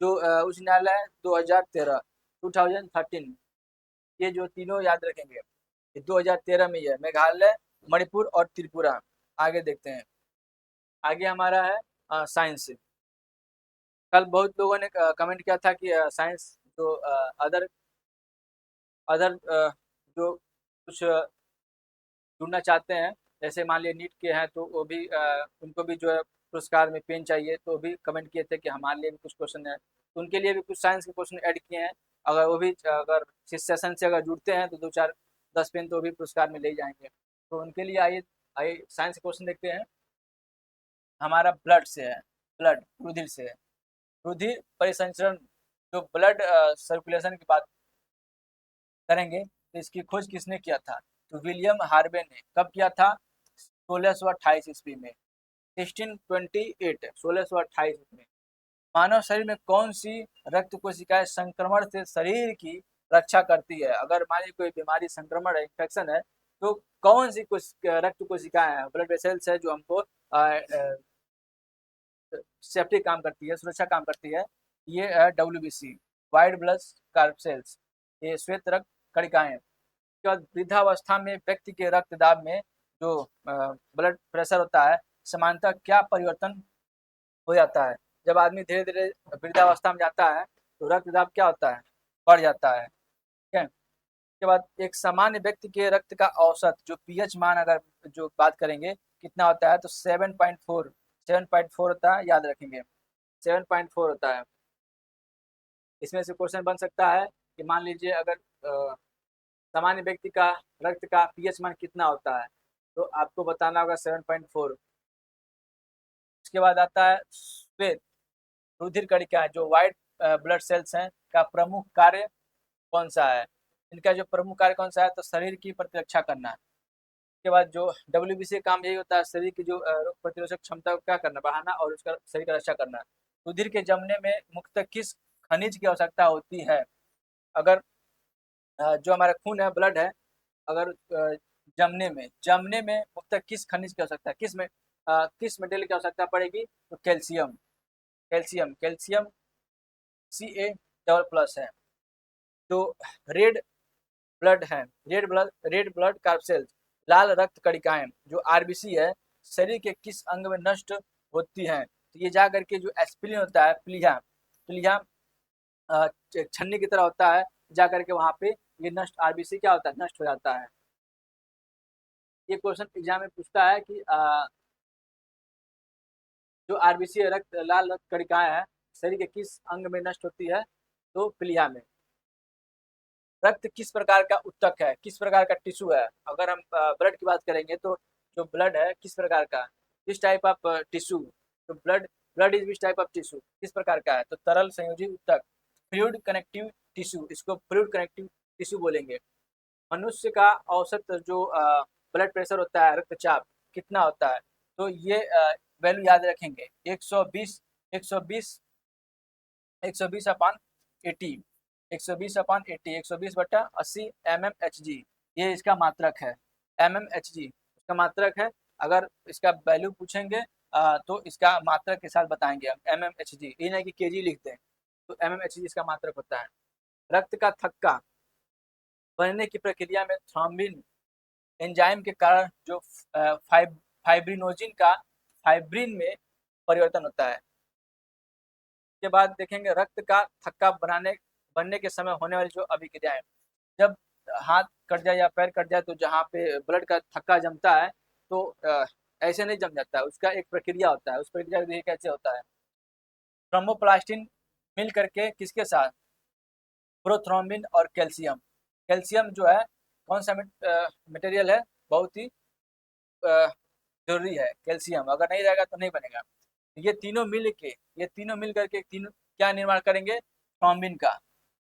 जो उच्च न्यायालय 2013 2013। ये जो तीनों याद रखेंगे, ये 2013 में ही है, मेघालय, मणिपुर और त्रिपुरा। आगे देखते हैं। आगे हमारा है साइंस। कल बहुत लोगों ने कमेंट किया था कि साइंस जो अदर अदर जो कुछ जुड़ना चाहते हैं, जैसे मान लिया नीट के हैं तो वो भी उनको भी जो है पुरस्कार में पेन चाहिए, तो भी कमेंट किए थे कि हमारे लिए भी कुछ क्वेश्चन है, तो उनके लिए भी कुछ साइंस के क्वेश्चन ऐड किए हैं। अगर वो भी अगर इस सेशन से अगर जुड़ते हैं तो 2 4 10 पेन तो भी पुरस्कार में ले जाएंगे। तो उनके लिए आइए आइए साइंस क्वेश्चन देखते हैं। हमारा ब्लड से है, ब्लड रुधिर से है। रुधिर परिसंचरण, जो ब्लड सर्कुलेशन की बात करेंगे तो इसकी खोज किसने किया था? तो विलियम हार्वे ने। कब किया था? 1628 ईस्वी में, 1628 1628 में। मानव शरीर में कौन सी रक्त कोशिकाएं संक्रमण से शरीर की रक्षा करती है? अगर मान लीजिए कोई बीमारी, संक्रमण है, इन्फेक्शन है, तो कौन सी रक्त कोशिकाएं हैं, ब्लड वेसल्स है, जो हमको सेफ्टी काम करती है, सुरक्षा काम करती है? ये है WBC, वाइट ब्लड कार्सेल्स, ये श्वेत रक्त कणिकाएं। उसके बाद वृद्धावस्था में व्यक्ति के रक्तदाब में जो ब्लड प्रेशर होता है, समानतः क्या परिवर्तन हो जाता है? जब आदमी धीरे धीरे वृद्धावस्था में जाता है तो रक्तदाब क्या होता है? बढ़ जाता है। ठीक है। उसके बाद एक सामान्य व्यक्ति के रक्त का औसत जो पीएच मान अगर जो बात करेंगे कितना होता है, तो 7.4 7.4 होता है, याद रखेंगे 7.4 होता है। इसमें से क्वेश्चन बन सकता है कि मान लीजिए अगर सामान्य व्यक्ति का रक्त का पीएच मान कितना होता है, तो आपको बताना होगा 7.4। उसके बाद आता है श्वेत रुधिर कणिका, जो व्हाइट ब्लड सेल्स हैं, का प्रमुख कार्य कौन सा है? इनका जो प्रमुख कार्य कौन सा है? तो शरीर की प्रतिरक्षा करना है। उसके बाद जो WBC काम यही होता है, शरीर की जो रोग प्रतिरोधक क्षमता को क्या करना, बढ़ाना और उसका शरीर का रक्षा करना। रुधिर के जमने में मुख्यतः किस खनिज की आवश्यकता होती है? अगर जो हमारा खून है, ब्लड है, अगर जमने में मुख्यतः किस खनिज की आवश्यकता है, किस मेटेरियल की आवश्यकता पड़ेगी? तो कैल्शियम, कैल्शियम Ca++ है। जो रेड ब्लड है, रेड ब्लड कार्सेल्स, लाल रक्त कणिकाएं, जो RBC है, शरीर के किस अंग में नष्ट होती हैं? तो ये जा करके जो एस्पिरिन होता है, प्लीहा छन्नी की तरह होता है, जा करके वहां पे ये नष्ट RBC क्या होता है? नष्ट हो जाता है। ये क्वेश्चन एग्जाम में पूछता है कि जो RBC लाल रक्त कणिकाएं है, शरीर के किस अंग में नष्ट होती है? तो प्लीहा में। रक्त किस प्रकार का उत्तक है, किस प्रकार का टिश्यू है? अगर हम ब्लड की बात करेंगे तो जो ब्लड है किस प्रकार का, किस टाइप ऑफ टिश्यू, तो blood blood is which type of tissue, किस प्रकार का है? तो तरल संयोजी उत्तक, फ्लूइड कनेक्टिव टिश्यू, इसको फ्लूइड कनेक्टिव टिश्यू बोलेंगे। मनुष्य का औसत जो ब्लड प्रेशर होता है, रक्तचाप कितना होता है? तो ये वैल्यू याद रखेंगे, 120 120 120 अपान 80, 120/80, 120/80 mmHg, ये इसका मात्रक है। mmHg इसका मात्रक है। अगर इसका वैल्यू पूछेंगे तो इसका मात्रक के साथ बताएंगे हम, mmHg, ये नहीं कि kg लिखते हैं। तो mmHg इसका मात्रक होता है। रक्त का थक्का बनने की प्रक्रिया में थ्रोम्बिन एंजाइम के कारण जो फाइब्रिनोजिन का फाइब्रिन में परिवर्तन होता है। के बाद देखेंगे रक्त का थक्का बनने के समय होने वाली जो अभिक्रियाएं, जब हाथ कट जाए या पैर कट जाए तो जहाँ पे ब्लड का थक्का जमता है तो ऐसे नहीं जम जाता है, उसका एक प्रक्रिया होता है। उस प्रक्रिया देखिए कैसे होता है। थ्रोम्बोप्लास्टिन मिल करके किसके साथ, प्रोथ्रोम्बिन और कैल्शियम, कैल्शियम जो है कौन सा मटेरियल है, बहुत ही जरूरी है कैल्शियम, अगर नहीं रहेगा तो नहीं बनेगा। ये तीनों मिल करके तीनों क्या निर्माण करेंगे, थ्रोम्बिन का।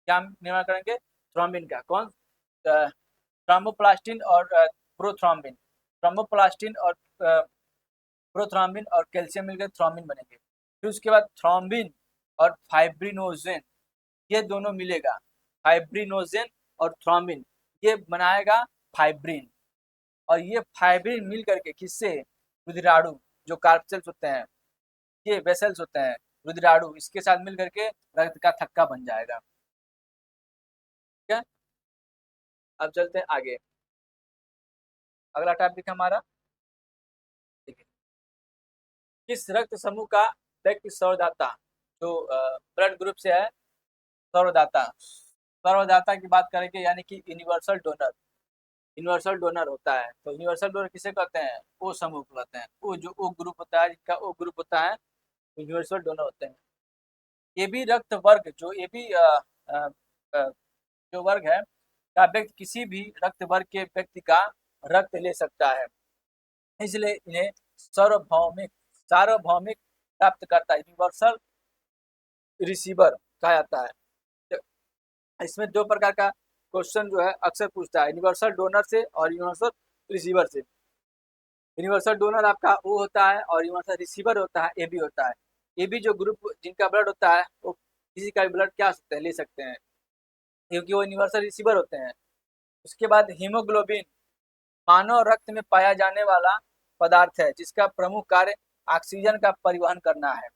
क्या निर्माण करेंगे, थ्रोम्बिन का। कौन, थ्रोम्बोप्लास्टिन और प्रोथ्रोम्बिन, थ्रोम्बोप्लास्टिन और प्रोथ्रोम्बिन और कैल्शियम मिलकर थ्रोम्बिन बनेंगे। फिर उसके बाद थ्रोम्बिन और फाइब्रिनोजेन, ये दोनों मिलेगा, फाइब्रिनोजेन और थ्रोम्बिन, ये बनाएगा फाइब्रिन। और ये फाइब्रिन मिल करके किससे, रुधिराणु, जो कार्पसेल्स होते हैं, ये वेसल्स होते हैं, रुधिराणु, इसके साथ मिल करके रक्त का थक्का बन जाएगा। ठीक है, अब चलते हैं आगे। अगला टॉपिक हमारा, ठीक है, किस रक्त समूह का व्यक्ति सर्वदाता, जो ब्लड ग्रुप से है, सर्वदाता, सर्वदाता की बात करेंगे, यानी कि यूनिवर्सल डोनर, यूनिवर्सल डोनर होता है। तो यूनिवर्सल डोनर किसे कहते हैं, ओ समूह को कहते हैं। ओ जो ओ ग्रुप होता है, जिनका ओ ग्रुप होता है, यूनिवर्सल डोनर होते हैं। ये भी रक्त वर्ग, जो ये भी जो वर्ग है का व्यक्ति किसी भी रक्त वर्ग के व्यक्ति का रक्त ले सकता है, इसलिए इन्हें सार्वभौमिक सार्वभौमिक प्राप्तकर्ता, यूनिवर्सल रिसीवर कहा जाता है। तो इसमें दो प्रकार का क्वेश्चन जो है अक्सर पूछता है, यूनिवर्सल डोनर से और यूनिवर्सल रिसीवर से। यूनिवर्सल डोनर आपका ओ होता है और यूनिवर्सल रिसीवर होता है, ए बी होता है। ए बी जो ग्रुप जिनका ब्लड होता है वो किसी का भी ब्लड क्या सकते हैं, ले सकते हैं, क्योंकि वो यूनिवर्सल रिसीवर होते हैं। उसके बाद हीमोग्लोबिन मानव रक्त में पाया जाने वाला पदार्थ है, जिसका प्रमुख कार्य ऑक्सीजन का परिवहन करना है।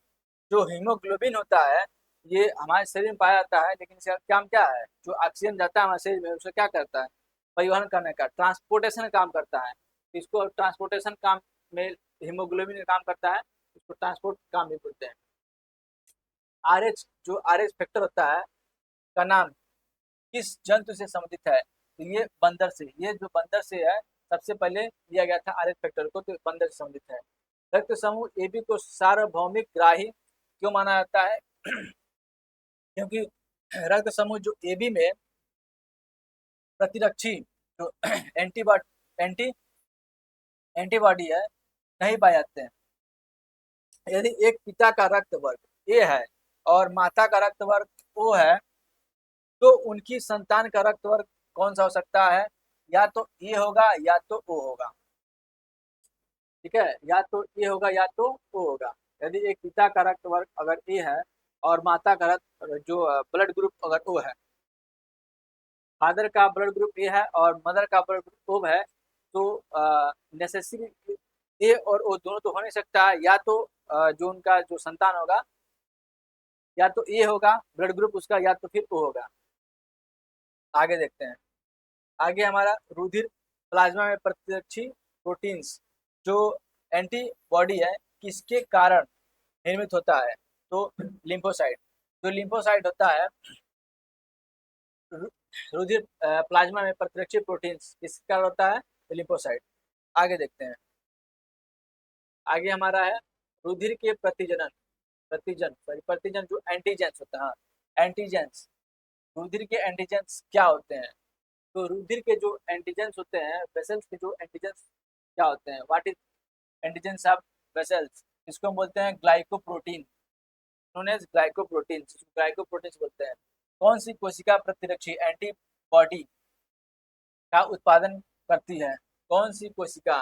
जो हीमोग्लोबिन होता है ये हमारे शरीर में पाया जाता है, लेकिन इसका काम क्या है, जो ऑक्सीजन जाता है हमारे शरीर में उसे क्या करता है, परिवहन करने का, ट्रांसपोर्टेशन काम करता है। इसको ट्रांसपोर्टेशन काम में हीमोग्लोबिन का काम करता है, इसको ट्रांसपोर्ट काम भी बोलते हैं। RH, जो RH फैक्टर होता है का नाम किस जंतु से संबंधित है, तो ये बंदर से, ये जो बंदर से है सबसे पहले लिया गया था RH फैक्टर को, तो बंदर से संबंधित है। रक्त समूह AB को सार्वभौमिक ग्राही क्यों माना जाता है, क्योंकि रक्त समूह जो AB में प्रतिरक्षी जो एंटी एंटीबॉडी है नहीं पाए जाते हैं। यदि एक पिता का रक्त वर्ग ए है और माता का रक्त वर्ग ओ है, तो उनकी संतान का रक्त वर्ग कौन सा हो सकता है, या तो ए होगा या तो ओ होगा। ठीक है, या तो ए होगा या तो ओ होगा। यदि एक पिता का रक्त वर्ग अगर ए है और माता का रक्त जो ब्लड ग्रुप अगर ओ है, फादर का ब्लड ग्रुप ए है और मदर का ब्लड ग्रुप ओ है, तो नेसेसरी ए और ओ दोनों तो हो नहीं सकता है, या तो जो उनका जो संतान होगा या तो ए होगा ब्लड ग्रुप उसका, या तो फिर ओ होगा। आगे देखते हैं। आगे हमारा रुधिर प्लाज्मा में प्रतिरक्षी प्रोटीन्स जो एंटीबॉडी है किसके कारण निर्मित होता है, तो लिम्फोसाइट, जो लिम्फोसाइट होता है, रुधिर प्लाज्मा में प्रतिरक्षी प्रोटीन्स किसके कारण होता है, तो लिम्फोसाइट। आगे देखते हैं। आगे हमारा है रुधिर के प्रतिजनन, प्रतिजन जो एंटीजेंस होता है, एंटीजेंस, रुधिर के एंटीजेंस क्या होते हैं? तो रुधिर के जो एंटीजेंस होते हैं, वेसल्स के जो एंटीजेंस क्या होते हैं? What is antigens of vessels? इसको हम बोलते हैं glycoprotein, known as glycoprotein, glycoprotein बोलते हैं। कौन सी कोशिका प्रतिरक्षी एंटीबॉडी का उत्पादन करती है? कौन सी कोशिका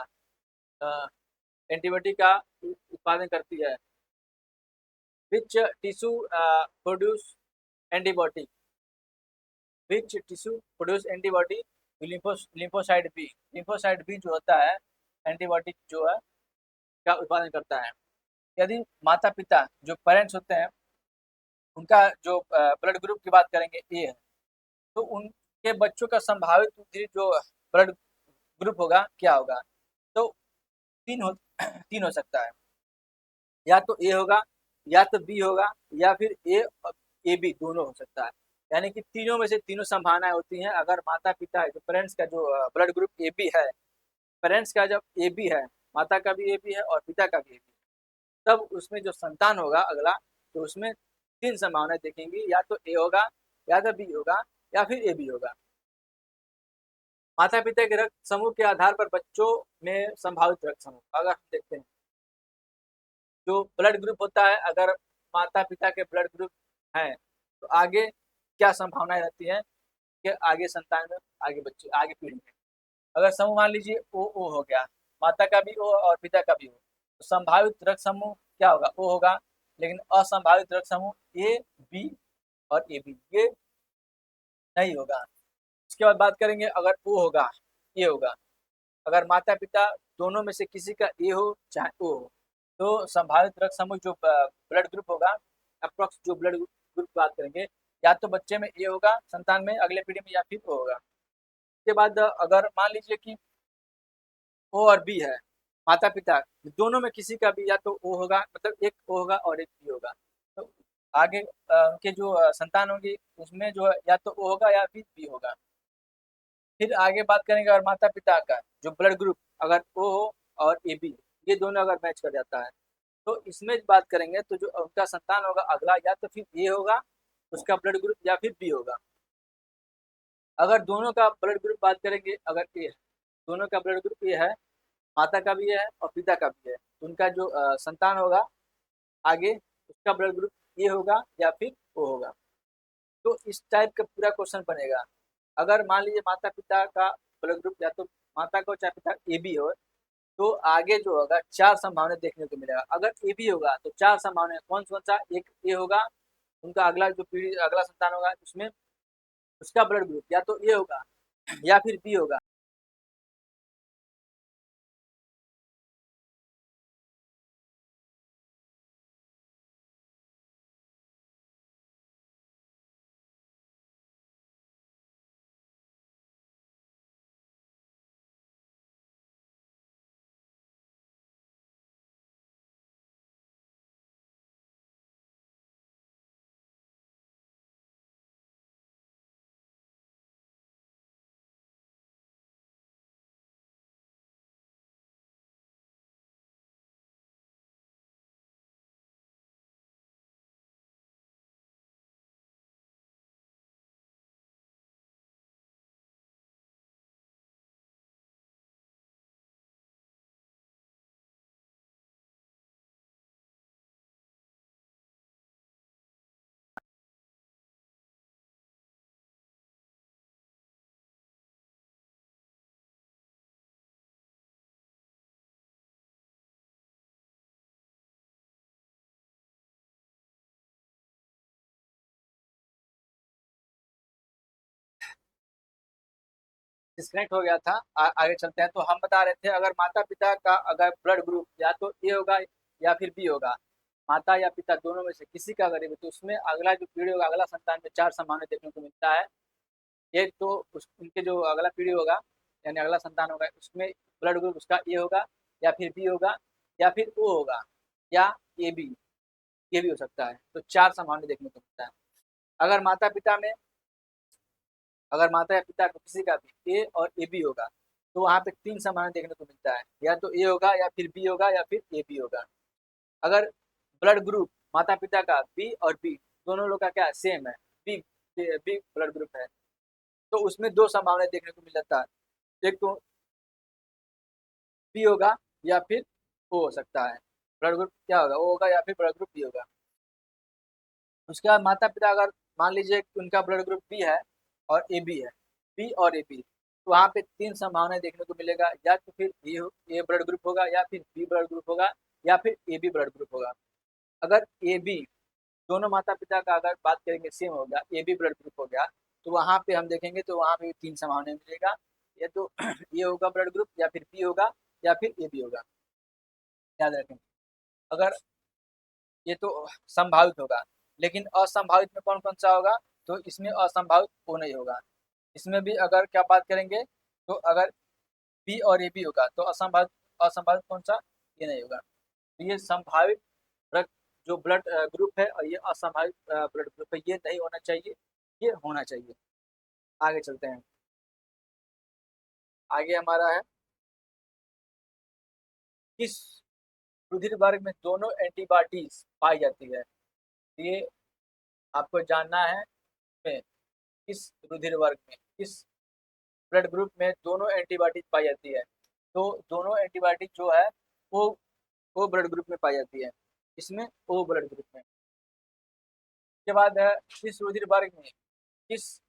एंटीबॉडी का उत्पादन करती है? Which tissue produce antibody? Which tissue produce antibody? Lymphocyte B, lymphocyte B जो होता है एंटीबॉडी जो है का उत्पादन करता है। यदि माता पिता जो पेरेंट्स होते हैं उनका जो ब्लड ग्रुप की बात करेंगे ए है, तो उनके बच्चों का संभावित जो ब्लड ग्रुप होगा क्या होगा? तो तीन हो सकता है, या तो ए होगा, या तो बी होगा, या फिर ए बी दोनों हो सकता है। यानी कि तीनों में से तीनों संभावनाएं होती हैं। अगर माता पिता जो पेरेंट्स का जो ब्लड ग्रुप ए बी है, पेरेंट्स का जब ए बी है, माता का भी ए बी है और पिता का भी ए बी है, तब उसमें जो संतान होगा अगला, तो उसमें तीन संभावनाएं देखेंगी, या तो ए होगा, या तो बी होगा, या फिर ए बी होगा। माता पिता के रक्त समूह के आधार पर बच्चों में संभावित रक्त समूह अगर हम देखते हैं, जो ब्लड ग्रुप होता है, अगर माता पिता के ब्लड ग्रुप हैं तो आगे क्या संभावनाएं रहती हैं कि आगे संतान में, आगे बच्चे, आगे पीढ़ी में, अगर समूह मान लीजिए ओ हो गया, माता का भी ओ और पिता का भी ओ, तो संभावित रक्त समूह क्या होगा? ओ होगा। लेकिन असंभावित रक्त समूह ए बी और ए बी ये नहीं होगा। उसके बाद बात करेंगे, अगर ओ होगा, ए होगा, अगर माता पिता दोनों में से किसी का ए हो चाहे ओ हो, तो संभावित रक्त समूह जो ब्लड ग्रुप होगा, अप्रोक्स जो ब्लड ग्रुप बात करेंगे, या तो बच्चे में ए होगा संतान में अगले पीढ़ी में, या फिर ओ होगा। उसके बाद अगर मान लीजिए कि ओ और बी है, माता पिता दोनों में किसी का भी या तो ओ होगा, मतलब एक ओ होगा और एक बी होगा, तो आगे उनके जो संतान होगी उसमें जो या तो ओ होगा या फिर बी होगा। फिर आगे बात करेंगे, अगर माता पिता का जो ब्लड ग्रुप अगर ओ हो और ए बी, ये दोनों अगर मैच कर जाता है, तो इसमें बात करेंगे तो जो उनका संतान होगा अगला, या तो फिर ए होगा उसका ब्लड ग्रुप, या फिर बी होगा। अगर दोनों का ब्लड ग्रुप बात करेंगे, अगर ए है, दोनों का ब्लड ग्रुप ए है, माता का भी है और पिता का भी है, तो उनका जो संतान होगा आगे, उसका ब्लड ग्रुप ए होगा या फिर ओ होगा। तो इस टाइप का पूरा क्वेश्चन बनेगा। अगर मान लीजिए माता पिता का ब्लड ग्रुप या तो माता को चाहे पिता ए बी हो, तो आगे जो होगा चार संभावनाएं देखने को मिलेगा। अगर ए बी होगा तो चार संभावनाएं कौन कौन सा? एक ए होगा, उनका अगला जो पीढ़ी अगला संतान होगा उसमें उसका ब्लड ग्रुप या तो ए होगा या फिर बी होगा। डिस्कनेक्ट हो गया था। आगे चलते हैं। तो हम बता रहे थे, अगर माता पिता का अगर ब्लड ग्रुप या तो ए होगा या फिर बी होगा, माता या पिता दोनों में से किसी का अगर, तो उसमें अगला जो पीढ़ी होगा, अगला संतान में चार संभावनाएं देखने को मिलता है। एक तो उनके जो अगला पीढ़ी होगा यानी अगला संतान होगा, उसमें ब्लड ग्रुप उसका ए होगा या फिर बी होगा या फिर ओ होगा या ए बी, ये भी हो सकता है। तो चार संभावनाएं देखने को मिलता है। अगर माता पिता में, अगर माता या पिता को किसी का भी ए और ए बी होगा, तो वहाँ पे तीन संभावनाएं देखने को मिलता है, या तो ए होगा या फिर बी होगा या फिर ए बी होगा। अगर ब्लड ग्रुप माता पिता का बी और बी दोनों लोग का क्या सेम है, बी बी ब्लड ग्रुप है, तो उसमें दो संभावनाएं देखने को मिल जाता है। एक तो बी होगा या फिर ओ हो सकता है। ब्लड ग्रुप क्या होगा, ओ होगा या फिर ब्लड ग्रुप बी होगा। उसके बाद माता पिता अगर मान लीजिए कि उनका ब्लड ग्रुप बी है और ए बी है, बी और ए बी, तो वहाँ पे तीन संभावनाएं देखने को मिलेगा, या तो फिर ए ब्लड ग्रुप होगा, या फिर बी ब्लड ग्रुप होगा, या फिर ए बी ब्लड ग्रुप होगा। अगर ए बी दोनों माता पिता का अगर बात करेंगे सेम हो गया, ए बी ब्लड ग्रुप हो गया, तो वहाँ पे हम देखेंगे तो वहाँ पे तीन संभावनाएं मिलेगा, या तो ये होगा ब्लड ग्रुप, या फिर बी होगा, या फिर ए बी होगा। याद रखें, अगर ये तो संभावित होगा, लेकिन असंभावित में कौन कौन सा होगा, तो इसमें असंभावित वो नहीं होगा। इसमें भी अगर क्या बात करेंगे, तो अगर बी और ए बी होगा तो असंभावित, असंभावित कौन सा, ये नहीं होगा। तो ये संभावित रक्त जो ब्लड ग्रुप है और ये असंभावित ब्लड ग्रुप है, ये नहीं होना चाहिए, ये होना चाहिए। आगे चलते हैं। आगे हमारा है, किस रुधिर वर्ग में दोनों एंटीबॉडीज पाई जाती है। ये आपको जानना है, में किस रुधिर वर्ग में, किस ब्लड ग्रुप में दोनों एंटीबॉडीज पाई जाती है। तो दोनों एंटीबॉडीज जो है वो ओ ब्लड ग्रुप में पाई जाती है, इसमें ओ ब्लड ग्रुप में। उसके बाद है, किस रुधिर वर्ग में, किस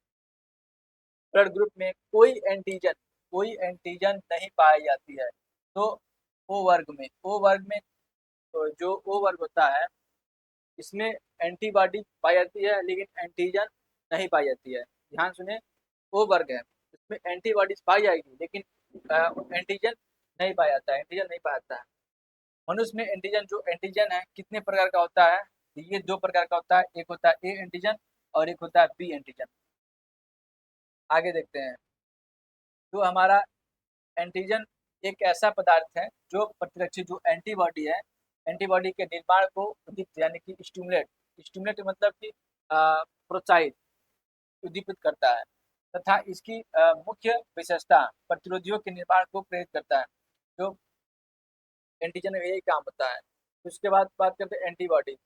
ब्लड ग्रुप में कोई एंटीजन नहीं पाई जाती है। तो ओ वर्ग में, ओ वर्ग में, तो जो ओ वर्ग होता है इसमें एंटीबॉडी पाई जाती है लेकिन एंटीजन नहीं पाई जाती है। ध्यान सुने, ओ वर्ग है, इसमें एंटीबॉडीज पाई जाएगी लेकिन एंटीजन नहीं पाया जाता है, एंटीजन नहीं पाया जाता है। मनुष्य में एंटीजन, जो एंटीजन है कितने प्रकार का होता है, ये दो प्रकार का होता है, एक होता है ए एंटीजन और एक होता है बी एंटीजन। आगे देखते हैं। जो हमारा एंटीजन एक ऐसा पदार्थ है जो प्रतिरक्षी, जो एंटीबॉडी है, एंटीबॉडी के निर्माण को उद्दीपित यानी कि स्टिमुलेट, स्टिमुलेट मतलब कि प्रोत्साहित, उद्दीपित करता है, तथा इसकी मुख्य विशेषता प्रतिरोधियों के निर्माण को प्रेरित करता है। जो एंटीजन का यही काम होता है। उसके बाद बात करते हैं एंटीबॉडीज।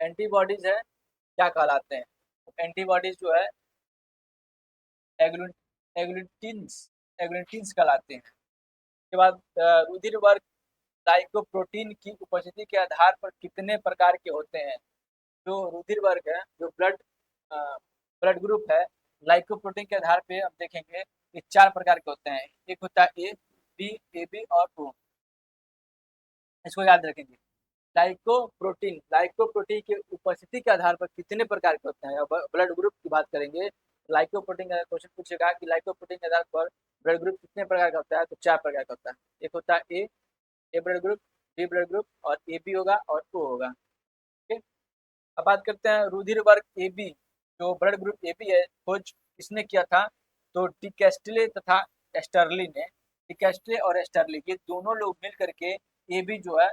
एंटीबॉडीज है क्या कहलाते हैं, एंटीबॉडीज जो है एग्लूटिन्स, एग्लूटिन्स कहलाते हैं। उसके बाद रुधिर वर्ग ग्लाइकोप्रोटीन की उपस्थिति के आधार पर कितने प्रकार के होते हैं। जो रुधिर वर्ग है, जो ब्लड ग्रुप है, ग्लाइकोप्रोटीन के आधार पे हम देखेंगे कि चार प्रकार के होते हैं। एक होता है ए बी, ए बी और ओ, इसको याद रखेंगे। ग्लाइकोप्रोटीन की उपस्थिति के आधार पर कितने प्रकार के होते हैं। ब्लड ग्रुप की बात करेंगे, ग्लाइकोप्रोटीन का क्वेश्चन पूछेगा कि ग्लाइकोप्रोटीन के आधार पर ब्लड ग्रुप कितने प्रकार का होता है, तो चार प्रकार का होता है। एक होता है A blood group, B blood group और ए बी होगा और ओ होगा। ठीक है, अब बात करते हैं रुधिर वर्ग ए बी, जो ब्लड ग्रुप ए बी है, खोज किसने किया था, तो डिकैस्टले तथा एस्टरली ने। डिकैस्टले और एस्टरली ये दोनों लोग मिल करके ए बी जो है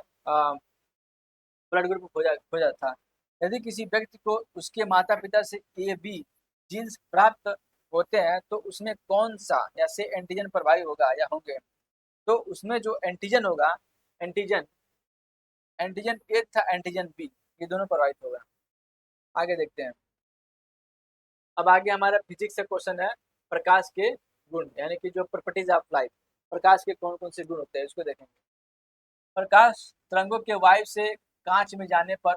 ब्लड ग्रुप खोजा था। यदि किसी व्यक्ति को उसके माता पिता से ए बी जीन्स प्राप्त होते हैं तो उसमें कौन सा या से एंटीजन प्रभावी होगा या होंगे। तो उसमें जो एंटीजन होगा, एंटीजन एंटीजन ए था एंटीजन बी, ये दोनों प्रभावित होगा। आगे देखते हैं। अब आगे हमारा फिजिक्स का क्वेश्चन है, प्रकाश के गुण यानी कि जो प्रॉपर्टीज ऑफ लाइट, प्रकाश के कौन कौन से गुण होते हैं उसको देखेंगे। प्रकाश तरंगों के वायु से कांच में जाने पर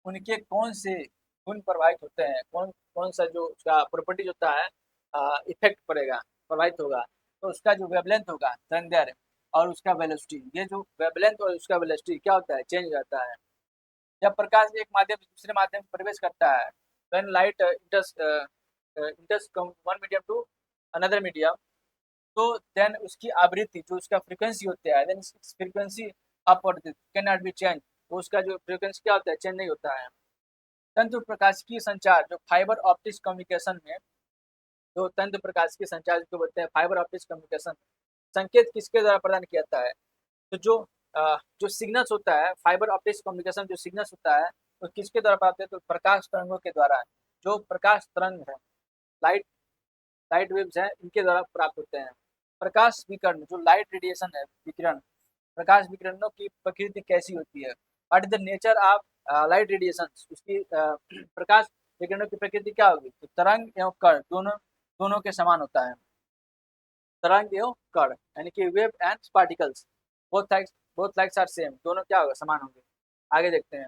उनके कौन से गुण प्रभावित होते हैं, कौन कौन सा जो उसका प्रॉपर्टी होता है इफेक्ट पड़ेगा, प्रभावित होगा। तो उसका जो वेवलेंथ होगा, तरंगदैर्घ्य, और उसका वेलोसिटी, ये जो वेवलेंथ और उसका वेलोसिटी क्या होता है, चेंज हो जाता है। जब प्रकाश एक माध्यम से दूसरे माध्यम में प्रवेश करता है, when light enters one medium to another medium, तो देन उसकी आवृत्ति जो उसका फ्रीक्वेंसी होता है, then frequency upward can not be change, तो उसका जो फ्रीक्वेंसी क्या होता है, चेंज नहीं होता है। तंतु प्रकाशिकी संचार, जो फाइबर ऑप्टिक्स कम्युनिकेशन में, जो तंतु प्रकाशिकी संचार जो बोलते हैं फाइबर ऑप्टिक्स कम्युनिकेशन, संकेत किसके द्वारा प्रदान किया जाता है। तो जो सिग्नल्स होता है, फाइबर ऑप्टिक्स कम्युनिकेशन जो सिग्नल्स होता है वो किसके द्वारा प्राप्त है, तो प्रकाश तरंगों के द्वारा। जो प्रकाश तरंग है, लाइट लाइट वेव्स हैं, इनके द्वारा प्राप्त होते हैं। प्रकाश विकिरण, जो लाइट रेडिएशन है, विकिरण, प्रकाश विकिरणों की प्रकृति कैसी होती है, what is the nature of light radiation उसकी प्रकाश विकिरणों की प्रकृति क्या होगी, तो तरंग एवं कण दोनों दोनों के समान होता है। तरंग एवं कण यानी कि wave and particles both lights are same, दोनों क्या होगा, समान होंगे। आगे देखते हैं,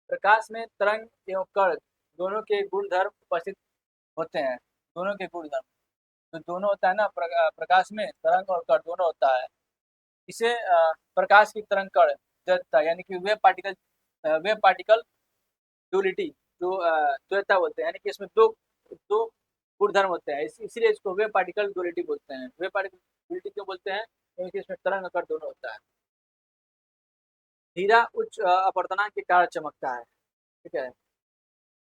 प्रकाश में तरंग एवं कण दोनों के गुणधर्म उपस्थित होते हैं। दोनों के गुणधर्म तो दोनों होता है ना, प्रकाश में तरंग और कण दोनों होता है। इसे प्रकाश की तरंग कण द्वैतता यानी कि वेव पार्टिकल ड्यूलिटी जो द्वैतता बोलते हैं, यानी कि इसमें दो दो गुणधर्म होते हैं, इसीलिए इसको वेव पार्टिकल ड्यूलिटी बोलते हैं। वेव पार्टिकल ड्यूलिटी क्यों बोलते हैं, क्योंकि इसमें तरंग और कण दोनों होता है। हीरा उच्च अपवर्तनांक के कारण चमकता है, ठीक है।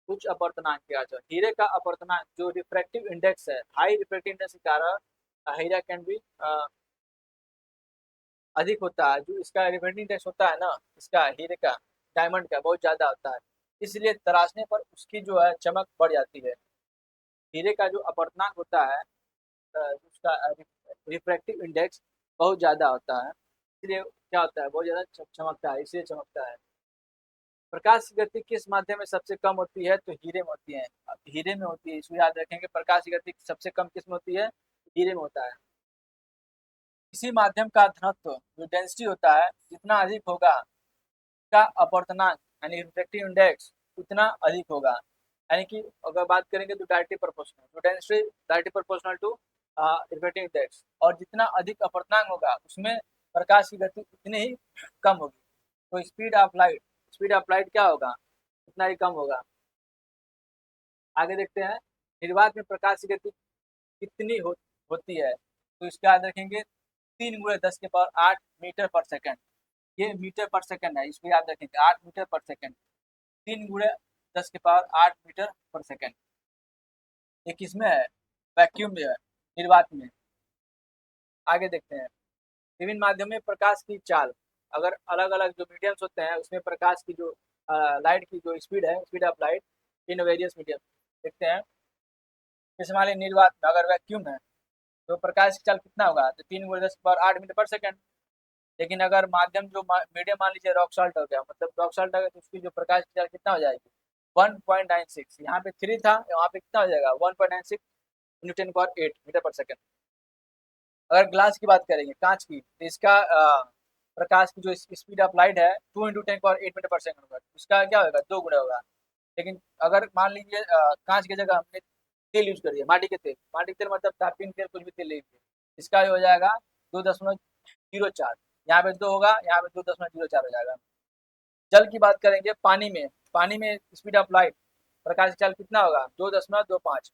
उच्च अपवर्तनांक के कारण हीरे का अपवर्तनांक जो रिफ्रैक्टिव इंडेक्स है, हाई रिफ्रैक्टिव इंडेक्स के कारण हीरा कैन बी अधिक होता है। जो इसका रिफ्रैक्टिव इंडेक्स होता है ना, इसका हीरे का, डायमंड का बहुत ज्यादा होता है, इसलिए तराशने पर उसकी जो है चमक बढ़ जाती है। हीरे का जो अपवर्तनांक होता है, उसका रिफ्रैक्टिव इंडेक्स बहुत ज्यादा होता है, इसलिए क्या होता है, बहुत ज्यादा चमकता है, इसलिए चमकता है। प्रकाश की गति किस माध्यम में सबसे कम होती है, तो हीरे में होती है। अब हीरे में होती है, इसको याद रखेंगे, प्रकाश की गति सबसे कम किस में होती है, हीरे में होता है। किसी माध्यम का घनत्व जो डेंसिटी होता है जितना अधिक होगा, का अपवर्तनांक यानी रिफ्रैक्टिव इंडेक्स उतना अधिक होगा। यानी कि अगर बात करेंगे तो डायरेक्टली प्रोपोर्शनल, तो density directly proportional to refractive index, और जितना अधिक अपवर्तनांक होगा उसमें प्रकाश की गति उतनी ही कम होगी। तो स्पीड ऑफ लाइट क्या होगा, उतना ही कम होगा। आगे देखते हैं, निर्वात में प्रकाश की गति कितनी होती है, तो इसका याद रखेंगे 3 × 10⁸ मीटर/सेकंड। ये मीटर पर सेकंड है, इसको याद रखेंगे, 8 मीटर/सेकंड, 3 × 10⁻⁸मीटर/सेकंड। ये किसमें है, वैक्यूम में है, निर्वात में। आगे देखते हैं, विभिन्न माध्यम में प्रकाश की चाल, अगर अलग अलग जो मीडियम्स होते हैं उसमें प्रकाश की जो लाइट की जो स्पीड है, speed of light in various medium देखते हैं। जैसे मान लीजिए निर्वात में अगर वैक्यूम है तो प्रकाश की चाल कितना होगा, तो 3 × 10⁸मीटर/सेकंड। लेकिन अगर माध्यम जो मीडियम मान लीजिए रॉक सॉल्ट हो गया, मतलब रॉक सॉल्ट है, तो उसकी जो प्रकाश की चाल कितना हो जाएगी, 1.96। यहाँ पे 3 था, यहाँ पे कितना हो जाएगा, 1.96 × 10⁸मीटर/सेकंड। अगर ग्लास की बात करेंगे, कांच की, तो इसका प्रकाश की जो स्पीड ऑफ लाइट है 2 × 10⁻⁸मीटर/सेकंड होगा, उसका क्या होगा, 2 गुना होगा। लेकिन अगर मान लीजिए कांच की जगह हमने तेल यूज करिए, माटी के तेल मतलब तापीन तेल, कुछ भी तेल लीजिए, इसका हो जाएगा 2.04। यहाँ पे 2 होगा, यहाँ पे 2.04 हो जाएगा। जल की बात करेंगे, पानी में स्पीड ऑफ लाइट प्रकाश की चाल कितना होगा, 2.25